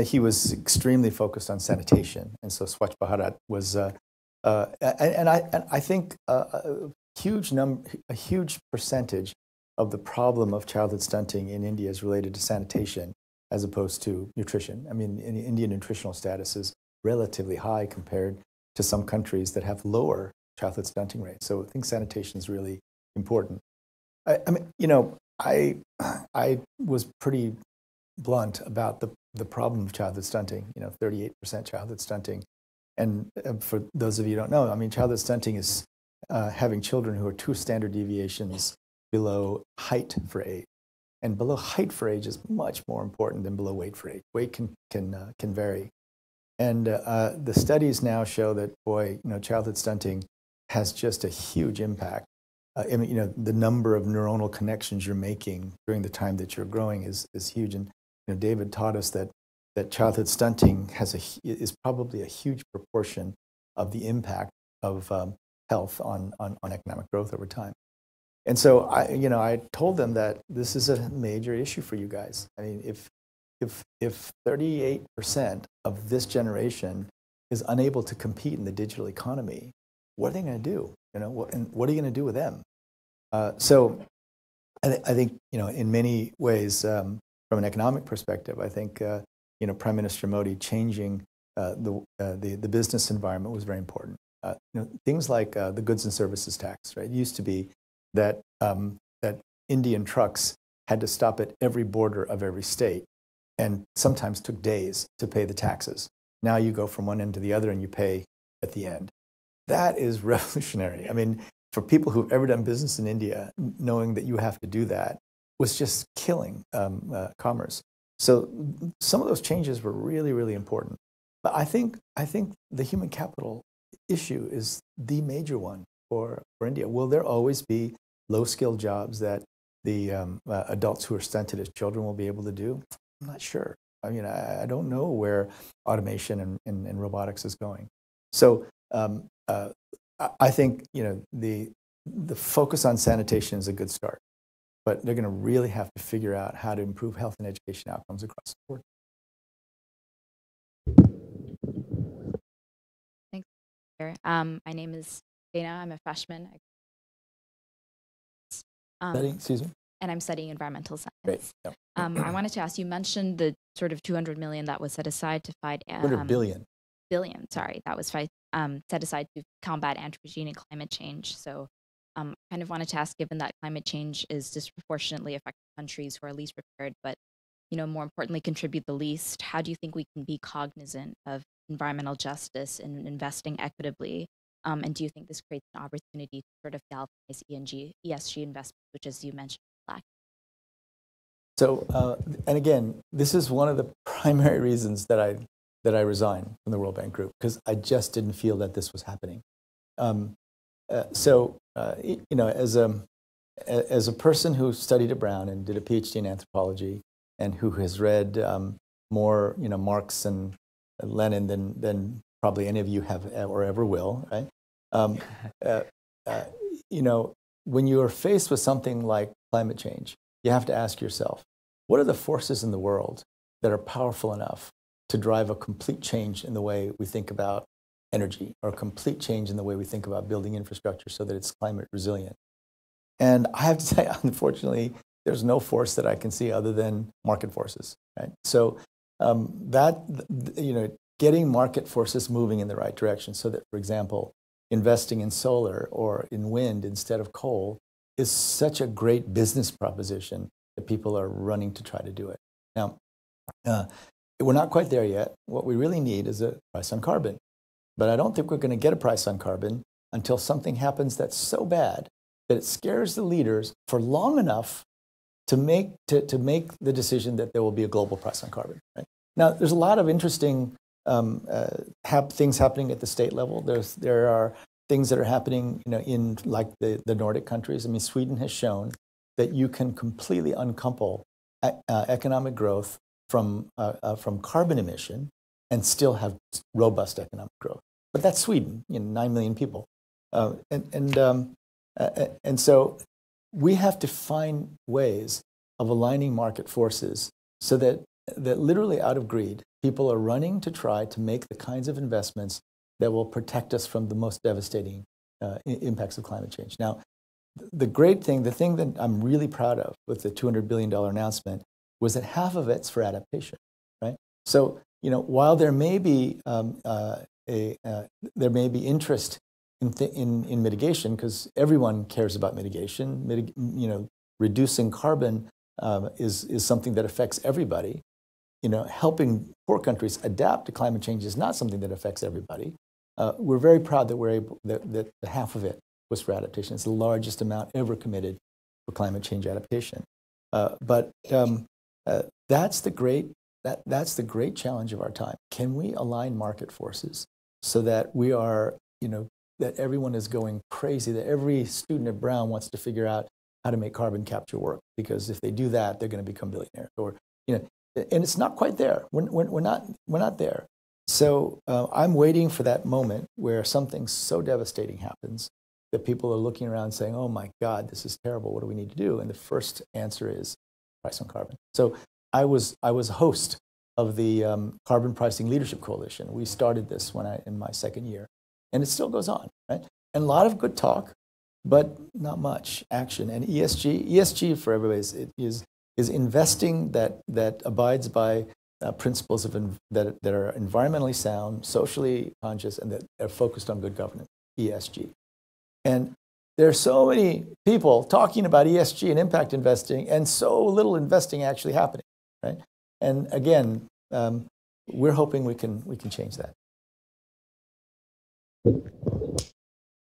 He was extremely focused on sanitation, and so Swachh Bharat was, and I think a huge percentage of the problem of childhood stunting in India is related to sanitation as opposed to nutrition. I mean, Indian nutritional status is relatively high compared to some countries that have lower childhood stunting rates. So I think sanitation is really important. I was pretty blunt about the problem of childhood stunting. 38% childhood stunting, and for those of you who don't know, I mean, childhood stunting is having children who are 2 standard deviations below height for age, and below height for age is much more important than below weight for age. Weight can vary, and the studies now show that childhood stunting has just a huge impact. The number of neuronal connections you're making during the time that you're growing is huge. And David taught us that childhood stunting is probably a huge proportion of the impact of health on economic growth over time. And so I told them that this is a major issue for you guys. I mean, if 38% of this generation is unable to compete in the digital economy, what are they going to do? And what are you going to do with them? So I think in many ways, from an economic perspective, I think Prime Minister Modi changing the business environment was very important. Things like the goods and services tax, right? It used to be that Indian trucks had to stop at every border of every state, and sometimes took days to pay the taxes. Now you go from one end to the other and you pay at the end. that is revolutionary. I mean, for people who've ever done business in India, knowing that you have to do that was just killing commerce. So some of those changes were really, really important. But I think the human capital issue is the major one for India. Will there always be low-skilled jobs that the adults who are stunted as children will be able to do? I'm not sure. I mean, I don't know where automation and robotics is going. So I think the focus on sanitation is a good start, but they're going to really have to figure out how to improve health and education outcomes across the board. Thanks. My name is Dana. I'm a freshman. Excuse me? And I'm studying environmental science. Great. Yep. I wanted to ask, you mentioned the sort of 200 million that was set aside to fight... 200 billion. Billion, sorry. That was set aside to combat anthropogene and climate change. So I kind of wanted to ask, given that climate change is disproportionately affecting countries who are least prepared, but more importantly, contribute the least, how do you think we can be cognizant of environmental justice and investing equitably? And do you think this creates an opportunity to sort of galvanize ESG investments, which, as you mentioned, lack? So, and again, this is one of the primary reasons that I resigned from the World Bank Group, because I just didn't feel that this was happening. As a person who studied at Brown and did a Ph.D. in anthropology, and who has read more, Marx and Lenin than probably any of you have or ever will, right? When you are faced with something like climate change, you have to ask yourself, what are the forces in the world that are powerful enough to drive a complete change in the way we think about energy, or a complete change in the way we think about building infrastructure so that it's climate resilient? And I have to say, unfortunately, there's no force that I can see other than market forces, right? So getting market forces moving in the right direction, so that, for example, investing in solar or in wind instead of coal is such a great business proposition that people are running to try to do it. Now, we're not quite there yet. What we really need is a price on carbon. But I don't think we're going to get a price on carbon until something happens that's so bad that it scares the leaders for long enough to make the decision that there will be a global price on carbon. Right? Now, there's a lot of interesting things happening at the state level. There are things that are happening, in like the Nordic countries. I mean, Sweden has shown that you can completely uncouple economic growth from carbon emission and still have robust economic growth. But that's Sweden, 9 million people, and so we have to find ways of aligning market forces so that literally out of greed, people are running to try to make the kinds of investments that will protect us from the most devastating impacts of climate change. Now, the thing that I'm really proud of with the $200 billion announcement was that half of it's for adaptation, right? So, while there may be interest in mitigation, because everyone cares about mitigation. Reducing carbon is something that affects everybody. Helping poor countries adapt to climate change is not something that affects everybody. We're very proud that half of it was for adaptation. It's the largest amount ever committed for climate change adaptation. But that's the great challenge of our time. Can we align market forces so that we are, that everyone is going crazy, that every student at Brown wants to figure out how to make carbon capture work, because if they do that, they're going to become billionaires. Or, and it's not quite there. We're not there. So I'm waiting for that moment where something so devastating happens that people are looking around saying, "Oh my God, this is terrible. What do we need to do?" And the first answer is price on carbon. So I was host of the Carbon Pricing Leadership Coalition. We started this in my second year, and it still goes on, right? And a lot of good talk, but not much action. And ESG for everybody is investing that abides by principles that are environmentally sound, socially conscious, and that are focused on good governance. ESG. And there are so many people talking about ESG and impact investing, and so little investing actually happening, right? And again, we're hoping we can change that.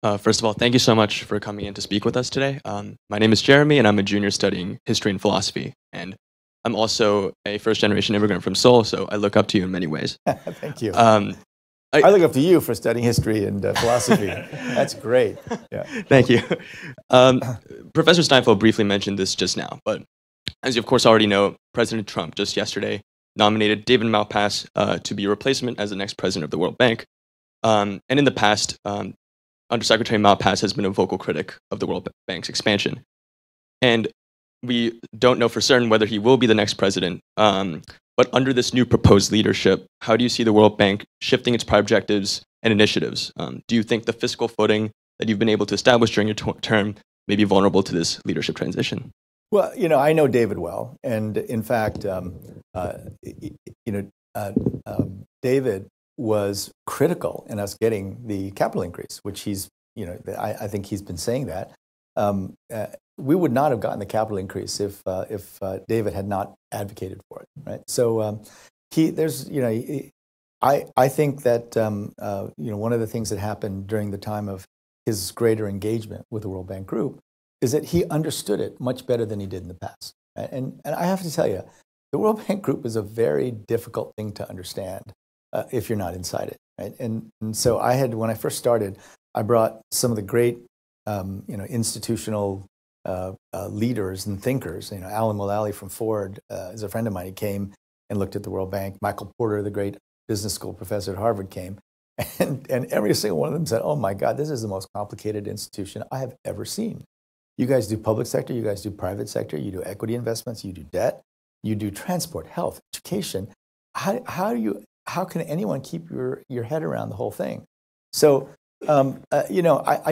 First of all, thank you so much for coming in to speak with us today. My name is Jeremy, and I'm a junior studying history and philosophy. And I'm also a first-generation immigrant from Seoul, so I look up to you in many ways. Thank you. I look up to you for studying history and philosophy. That's great. Yeah. Thank you. Professor Steinfeld briefly mentioned this just now, but as you of course already know, President Trump just yesterday nominated David Malpass to be a replacement as the next president of the World Bank. And in the past, Undersecretary Malpass has been a vocal critic of the World Bank's expansion. And we don't know for certain whether he will be the next president. But under this new proposed leadership, how do you see the World Bank shifting its objectives and initiatives? Do you think the fiscal footing that you've been able to establish during your term may be vulnerable to this leadership transition? Well, I know David well, and in fact, David was critical in us getting the capital increase, which I think he's been saying that. We would not have gotten the capital increase if David had not advocated for it, right? So I think that one of the things that happened during the time of his greater engagement with the World Bank Group is that he understood it much better than he did in the past. Right? And I have to tell you, the World Bank Group is a very difficult thing to understand if you're not inside it. Right? And so when I first started, I brought some of the great institutional leaders and thinkers. Alan Mulally from Ford is a friend of mine. He came and looked at the World Bank. Michael Porter, the great business school professor at Harvard, came. And every single one of them said, oh my God, this is the most complicated institution I have ever seen. You guys do public sector, you guys do private sector, you do equity investments, you do debt, you do transport, health, education. How can anyone keep your head around the whole thing? So, I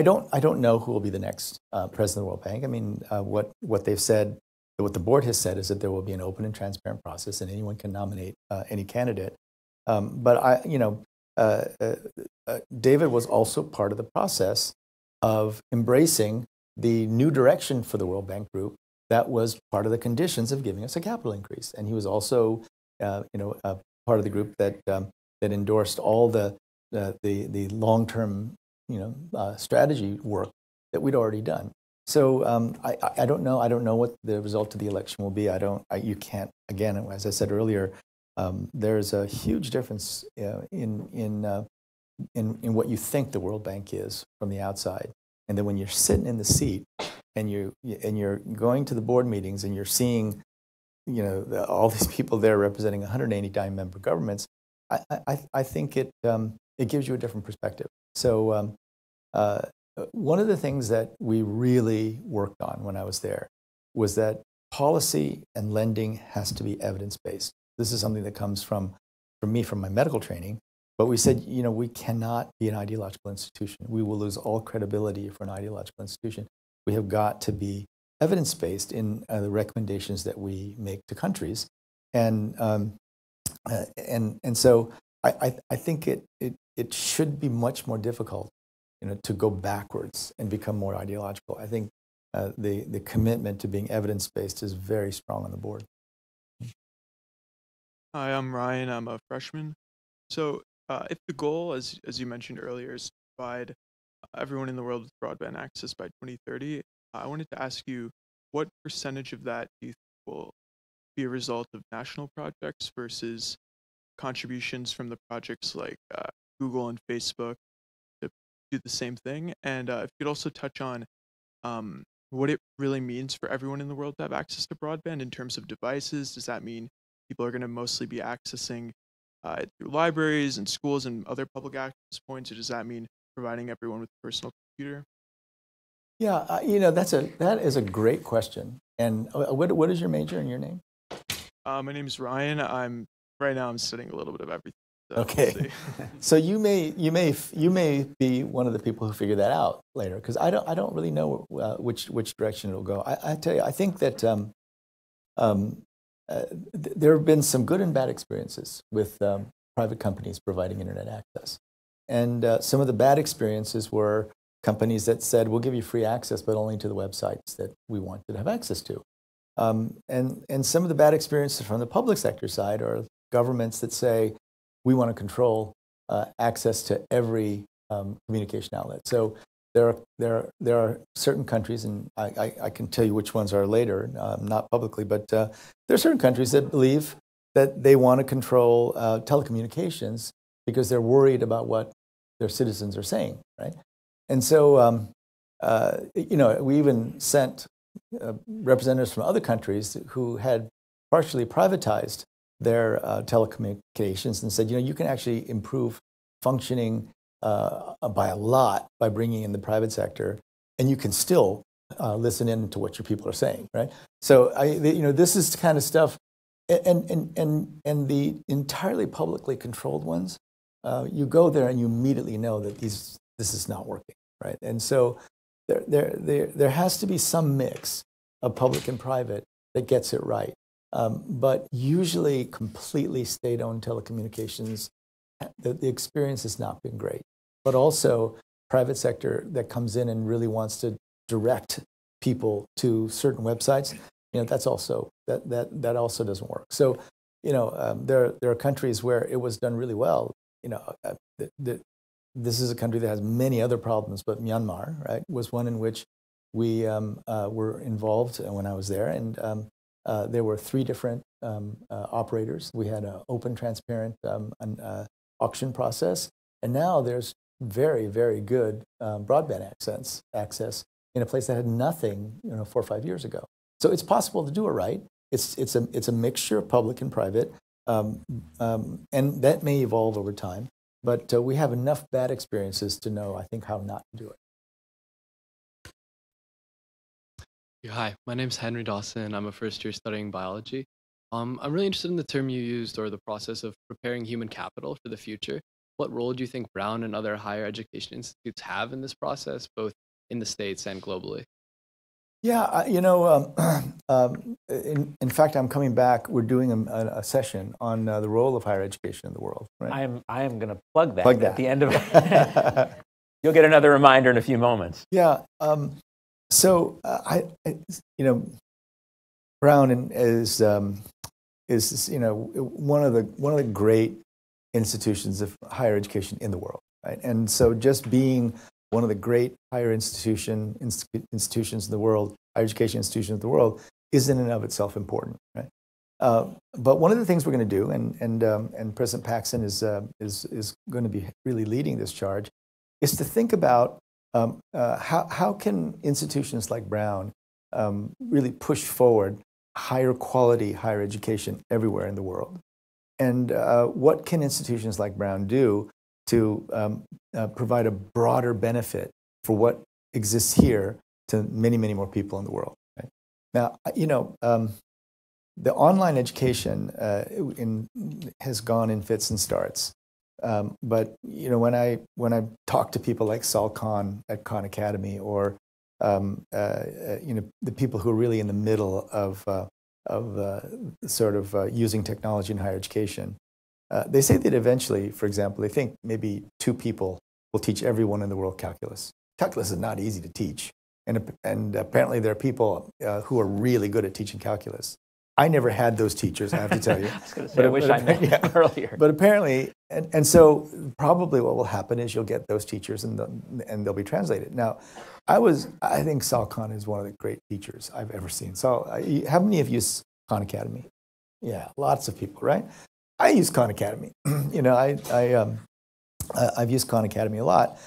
don't know who will be the next president of the World Bank. I mean, what they've said, what the board has said is that there will be an open and transparent process, and anyone can nominate any candidate. But David was also part of the process of embracing the new direction for the World Bank Group that was part of the conditions of giving us a capital increase. And he was also, part of the group that endorsed all the long-term, strategy work that we'd already done. So I don't know. I don't know what the result of the election will be. You can't. Again, as I said earlier, there's a huge difference in what you think the World Bank is from the outside. And then when you're sitting in the seat and you're going to the board meetings and you're seeing, all these people there representing 189 member governments, I think it gives you a different perspective. So one of the things that we really worked on when I was there was that policy and lending has to be evidence-based. This is something that comes from me from my medical training. But we said, we cannot be an ideological institution. We will lose all credibility if we're an ideological institution. We have got to be evidence-based in the recommendations that we make to countries. And so I think it should be much more difficult, to go backwards and become more ideological. I think the commitment to being evidence-based is very strong on the board. Hi, I'm Ryan. I'm a freshman. So if the goal, as you mentioned earlier, is to provide everyone in the world with broadband access by 2030, I wanted to ask you, what percentage of that do you think will be a result of national projects versus contributions from the projects like Google and Facebook to do the same thing? And if you could also touch on what it really means for everyone in the world to have access to broadband in terms of devices. Does that mean people are going to mostly be accessing through libraries and schools and other public access points, or does that mean providing everyone with a personal computer? Yeah, that is a great question. And what is your major and your name? My name is Ryan. I'm studying a little bit of everything. So Okay, we'll see. so you may be one of the people who figure that out later, because I don't really know which direction it'll go. I tell you, I think that there have been some good and bad experiences with private companies providing internet access, and some of the bad experiences were companies that said, we'll give you free access, but only to the websites that we want you to have access to. And some of the bad experiences from the public sector side are governments that say, we want to control access to every communication outlet. So there are certain countries, and I can tell you which ones are later, not publicly, but there are certain countries that believe that they want to control telecommunications because they're worried about what their citizens are saying, right? And so, we even sent representatives from other countries who had partially privatized their telecommunications and said, you can actually improve functioning by a lot by bringing in the private sector, and you can still listen in to what your people are saying, right? So, this is the kind of stuff, and the entirely publicly controlled ones, you go there and you immediately know that this is not working, right? And so there has to be some mix of public and private that gets it right. But usually completely state-owned telecommunications, the experience has not been great. But also private sector that comes in and really wants to direct people to certain websites, that's also that also doesn't work. So, there are countries where it was done really well. This is a country that has many other problems, but Myanmar, right, was one in which we were involved when I was there, and there were 3 different operators. We had an open, transparent auction process, and now there's very, very good broadband access in a place that had nothing, 4 or 5 years ago. So it's possible to do it right. It's a mixture of public and private, and that may evolve over time. But we have enough bad experiences to know, I think, how not to do it. Hi, my name's Henry Dawson. I'm a first year studying biology. I'm really interested in the term you used, or the process of preparing human capital for the future. What role do you think Brown and other higher education institutes have in this process, both in the States and globally? Yeah, in fact, I'm coming back. We're doing a session on the role of higher education in the world. Right? I am going to plug that at the end of it. You'll get another reminder in a few moments. Yeah. So Brown is one of the great institutions of higher education in the world, right? And so just being one of the great higher institutions in the world, higher education institutions in the world, is in and of itself important, right? But one of the things we're going to do, and President Paxson is going to be really leading this charge, is to think about how can institutions like Brown really push forward higher quality higher education everywhere in the world, and what can institutions like Brown do to provide a broader benefit for what exists here to many, many more people in the world. Right? Now, the online education has gone in fits and starts. But when I talk to people like Sal Khan at Khan Academy, or the people who are really in the middle of using technology in higher education, they say that eventually, for example, they think maybe 2 people will teach everyone in the world calculus. Calculus is not easy to teach, and apparently there are people who are really good at teaching calculus. I never had those teachers, I have to tell you. I was going to say, I wish I knew earlier. But apparently, and so probably what will happen is you'll get those teachers and they'll be translated. Now, I think Sal Khan is one of the great teachers I've ever seen. So how many of you use Khan Academy? Yeah, lots of people, right? I use Khan Academy. I've used Khan Academy a lot.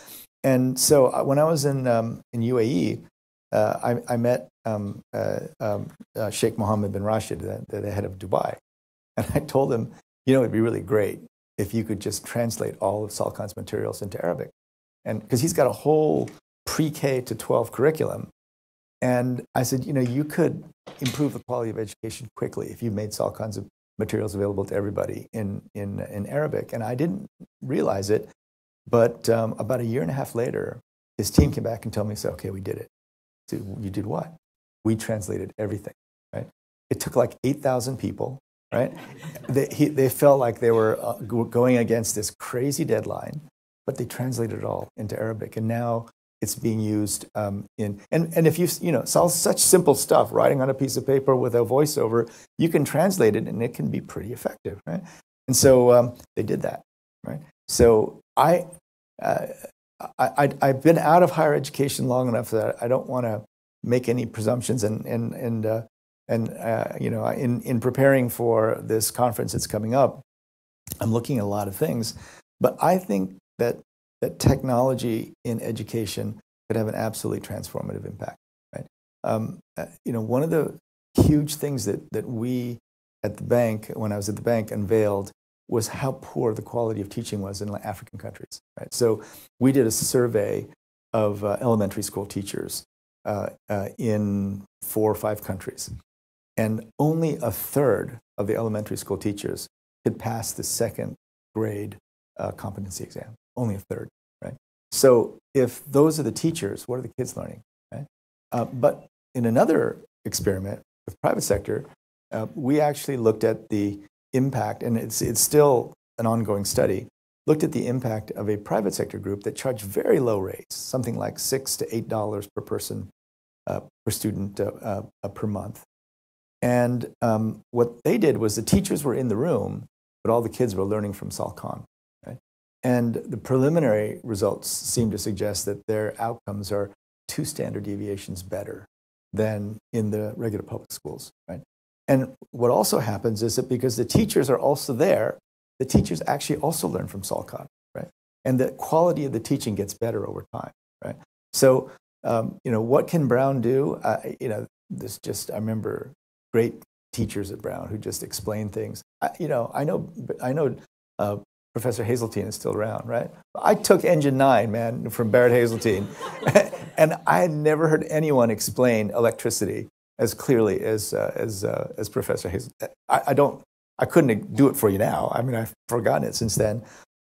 And so when I was in UAE, I met Sheikh Mohammed bin Rashid, the head of Dubai. And I told him, it'd be really great if you could just translate all of Sal Khan's materials into Arabic. And because he's got a whole pre-K to 12 curriculum. And I said, you could improve the quality of education quickly if you made Sal Khan's materials available to everybody in Arabic. And I didn't realize it, but about a year and a half later, his team came back and told me, okay, we did it. So, you did what? We translated everything, right? It took like 8,000 people, right? They felt like they were going against this crazy deadline, but they translated it all into Arabic. And now it's being used and if solve such simple stuff, writing on a piece of paper with a voiceover, you can translate it and it can be pretty effective, right? And so they did that, right? So I I've been out of higher education long enough that I don't want to make any presumptions. And you know, in preparing for this conference that's coming up, I'm looking at a lot of things. But I think that technology in education could have an absolutely transformative impact. Right? You know, one of the huge things that we at the bank, when I was at the bank, unveiled was how poor the quality of teaching was in African countries. Right? So we did a survey of elementary school teachers in 4 or 5 countries, and only a third of the elementary school teachers could pass the 2nd grade competency exam. Only a third. Right? So if those are the teachers, what are the kids learning? Right? But in another experiment with private sector, we actually looked at the impact, and it's still an ongoing study, looked at the impact of a private sector group that charged very low rates, something like $6 to $8 per person, per student per month. And what they did was the teachers were in the room, but all the kids were learning from Salcon. Right? And the preliminary results seem to suggest that their outcomes are 2 standard deviations better than in the regular public schools. Right? And what also happens is that because the teachers are also there, the teachers actually also learn from Salcon, right? And the quality of the teaching gets better over time, right? So, you know, what can Brown do? You know, I remember great teachers at Brown who just explain things. You know, I know Professor Hazeltine is still around, right? I took Engine 9, man, from Barrett Hazeltine, and I had never heard anyone explain electricity as clearly as Professor Hazeltine. I couldn't do it for you now. I mean, I've forgotten it since then.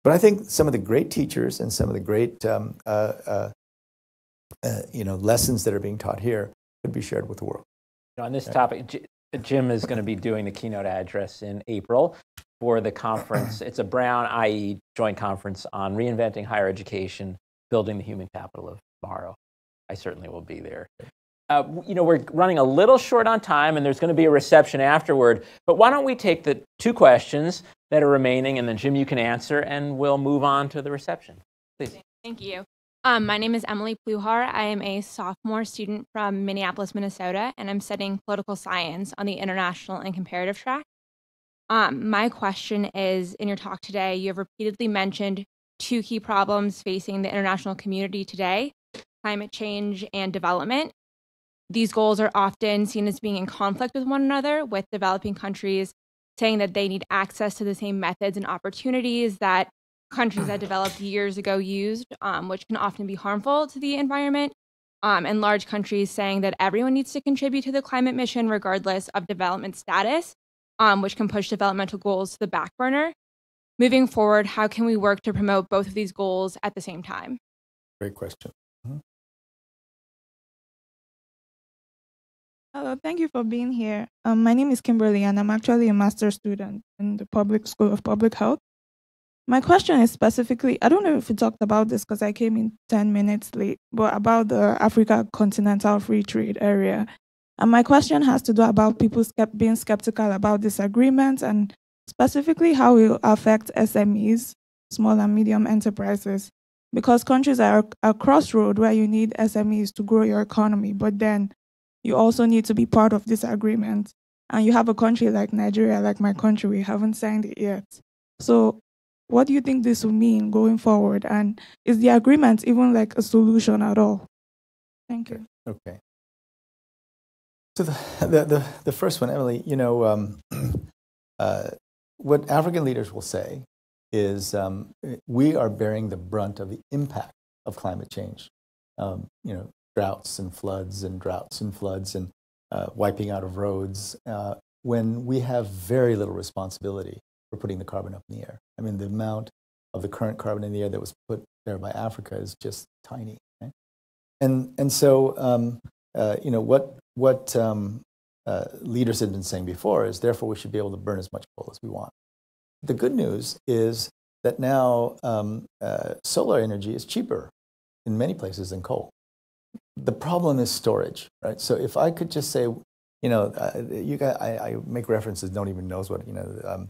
But I think some of the great teachers and some of the great you know, lessons that are being taught here could be shared with the world. On this topic, Jim is going to be doing the keynote address in April for the conference. It's a Brown IE joint conference on reinventing higher education, building the human capital of tomorrow. I certainly will be there. You know, we're running a little short on time, and there's going to be a reception afterward. But why don't we take the 2 questions that are remaining, and then Jim, you can answer, and we'll move on to the reception. Please. Thank you. My name is Emily Pluhar. I am a sophomore student from Minneapolis, Minnesota, and I'm studying political science on the international and comparative track. My question is, in your talk today, you have repeatedly mentioned 2 key problems facing the international community today: climate change and development. These goals are often seen as being in conflict with one another, with developing countries saying that they need access to the same methods and opportunities that countries that developed years ago used, which can often be harmful to the environment, and large countries saying that everyone needs to contribute to the climate mission regardless of development status, which can push developmental goals to the back burner. Moving forward, how can we work to promote both of these goals at the same time? Great question. Hello, thank you for being here. My name is Kimberly, and I'm actually a master's student in the Public School of Public Health. My question is specifically, I don't know if we talked about this because I came in 10 minutes late, but about the Africa Continental Free Trade Area. And my question has to do about people being skeptical about this agreement, and specifically how it will affect SMEs, small and medium enterprises, because countries are a crossroad where you need SMEs to grow your economy, but then you also need to be part of this agreement. And you have a country like Nigeria, like my country, we haven't signed it yet. So what do you think this will mean going forward? And is the agreement even like a solution at all? Thank you. Okay. So the first one, Emily, you know, what African leaders will say is we are bearing the brunt of the impact of climate change. You know, droughts and floods and wiping out of roads, when we have very little responsibility for putting the carbon up in the air. I mean, the amount of the current carbon in the air that was put there by Africa is just tiny. Right? And so, you know, what leaders had been saying before is, therefore, we should be able to burn as much coal as we want. The good news is that now solar energy is cheaper in many places than coal. The problem is storage, right? So if I could just say, you know, you guys, I make references, don't even knows what, you know,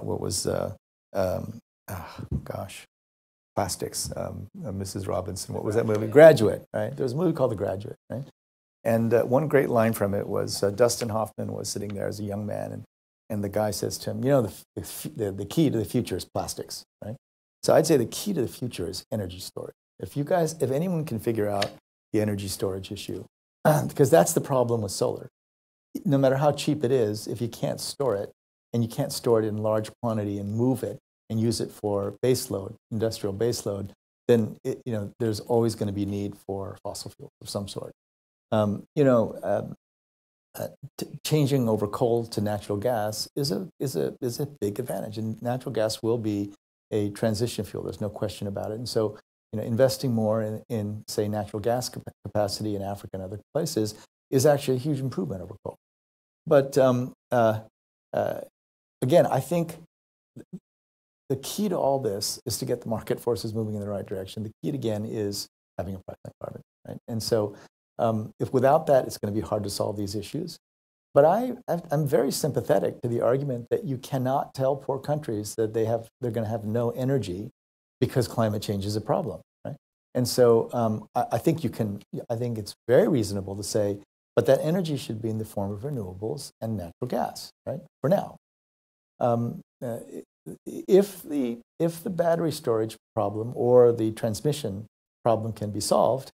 what was, gosh, plastics. Mrs. Robinson, what was that movie? Graduate, right? There was a movie called The Graduate, right? And one great line from it was Dustin Hoffman was sitting there as a young man, and the guy says to him, you know, the key to the future is plastics, right? So I'd say the key to the future is energy storage. If anyone can figure out the energy storage issue, because that's the problem with solar. No matter how cheap it is, if you can't store it, and you can't store it in large quantity and move it and use it for baseload, industrial baseload, then there's always going to be need for fossil fuel of some sort. Changing over coal to natural gas is a big advantage, and natural gas will be a transition fuel. There's no question about it. And so, investing more in say natural gas capacity in Africa and other places is actually a huge improvement over coal. But again, I think the key to all this is to get the market forces moving in the right direction. The key again is having a price on carbon, right? And so, if without that, it's going to be hard to solve these issues. But I'm very sympathetic to the argument that you cannot tell poor countries that they're going to have no energy because climate change is a problem, right? And so I think it's very reasonable to say, but that energy should be in the form of renewables and natural gas, right? For now. If the battery storage problem or the transmission problem can be solved,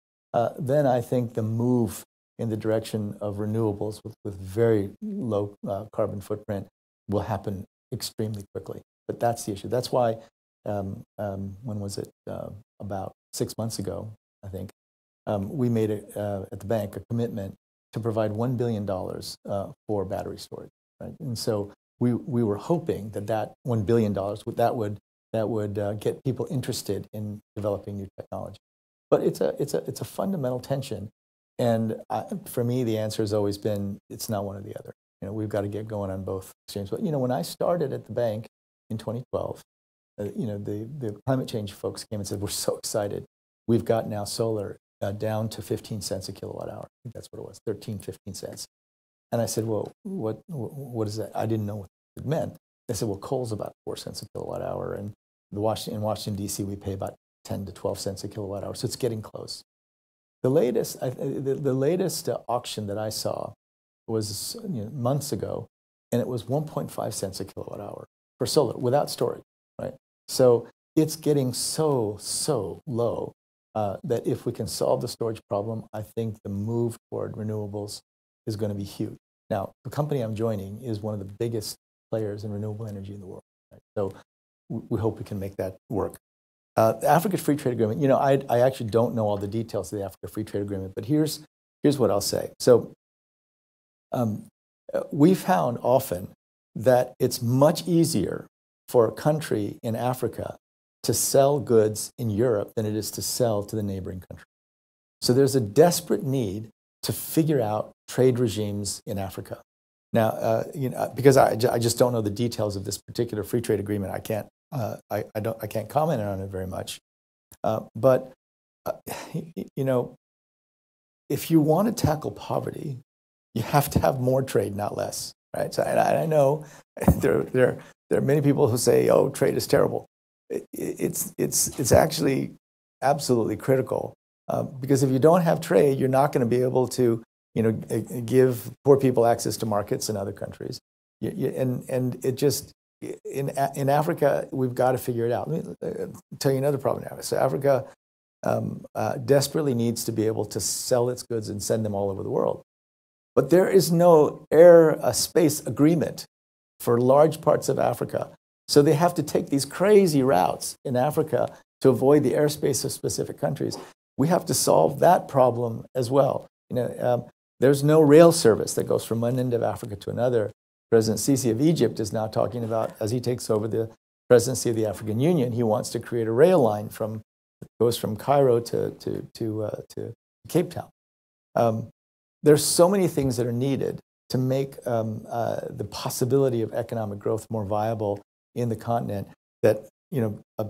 then I think the move in the direction of renewables with very low carbon footprint will happen extremely quickly. But that's the issue. That's why, when was it? About 6 months ago, I think, we made at the bank a commitment to provide $1 billion for battery storage. Right? And so we were hoping that $1 billion would get people interested in developing new technology. But it's a fundamental tension, and for me, the answer has always been it's not one or the other. We've got to get going on both extremes. But when I started at the bank in 2012, the climate change folks came and said, "We're so excited. We've got now solar down to 15 cents a kilowatt hour." I think that's what it was, 15 cents. And I said, "Well, what is that?" I didn't know what it meant. They said, "Well, coal's about 4 cents a kilowatt hour, and in Washington D.C. we pay about 10 to 12 cents a kilowatt hour, so it's getting close." The latest auction that I saw was months ago, and it was 1.5 cents a kilowatt hour for solar without storage, right? So it's getting so low that if we can solve the storage problem, I think the move toward renewables is going to be huge. Now, the company I'm joining is one of the biggest players in renewable energy in the world, right? So we hope we can make that work. The Africa Free Trade Agreement, I actually don't know all the details of the Africa Free Trade Agreement, but here's what I'll say. So we found often that it's much easier for a country in Africa to sell goods in Europe than it is to sell to the neighboring country. So there's a desperate need to figure out trade regimes in Africa. Now, because I just don't know the details of this particular free trade agreement, I can't comment on it very much. But if you want to tackle poverty, you have to have more trade, not less, right? So I know there are many people who say, "Oh, trade is terrible." It's actually absolutely critical because if you don't have trade, you're not going to be able to give poor people access to markets in other countries, and it just in Africa, we've got to figure it out. Let me tell you another problem now. So Africa desperately needs to be able to sell its goods and send them all over the world. But there is no space agreement for large parts of Africa. So they have to take these crazy routes in Africa to avoid the airspace of specific countries. We have to solve that problem as well. There's no rail service that goes from one end of Africa to another. President Sisi of Egypt is now talking about, as he takes over the presidency of the African Union, he wants to create a rail line that goes from Cairo to Cape Town. There's so many things that are needed to make the possibility of economic growth more viable in the continent that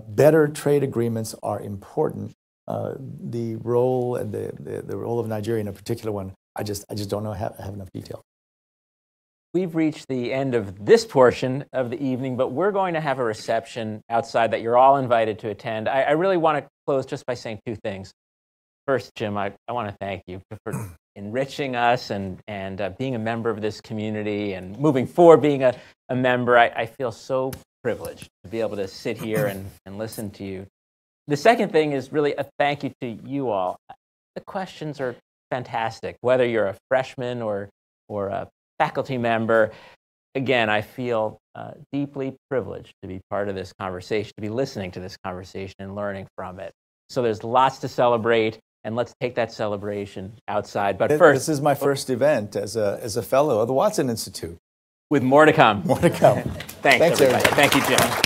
better trade agreements are important. The role and the role of Nigeria in a particular one, I just don't know have enough detail. we've reached the end of this portion of the evening, but we're going to have a reception outside that you're all invited to attend. I really want to close just by saying two things. First, Jim, I want to thank you for enriching us and being a member of this community and moving forward being a member. I feel so privileged to be able to sit here and listen to you. The second thing is really a thank you to you all. The questions are fantastic, whether you're a freshman or a faculty member. Again, I feel deeply privileged to be part of this conversation, to be listening to this conversation and learning from it. So there's lots to celebrate, and let's take that celebration outside. But first, this is my first event as a fellow of the Watson Institute. With more to come. More to come. Thanks everybody. everybody. Thank you, Jim.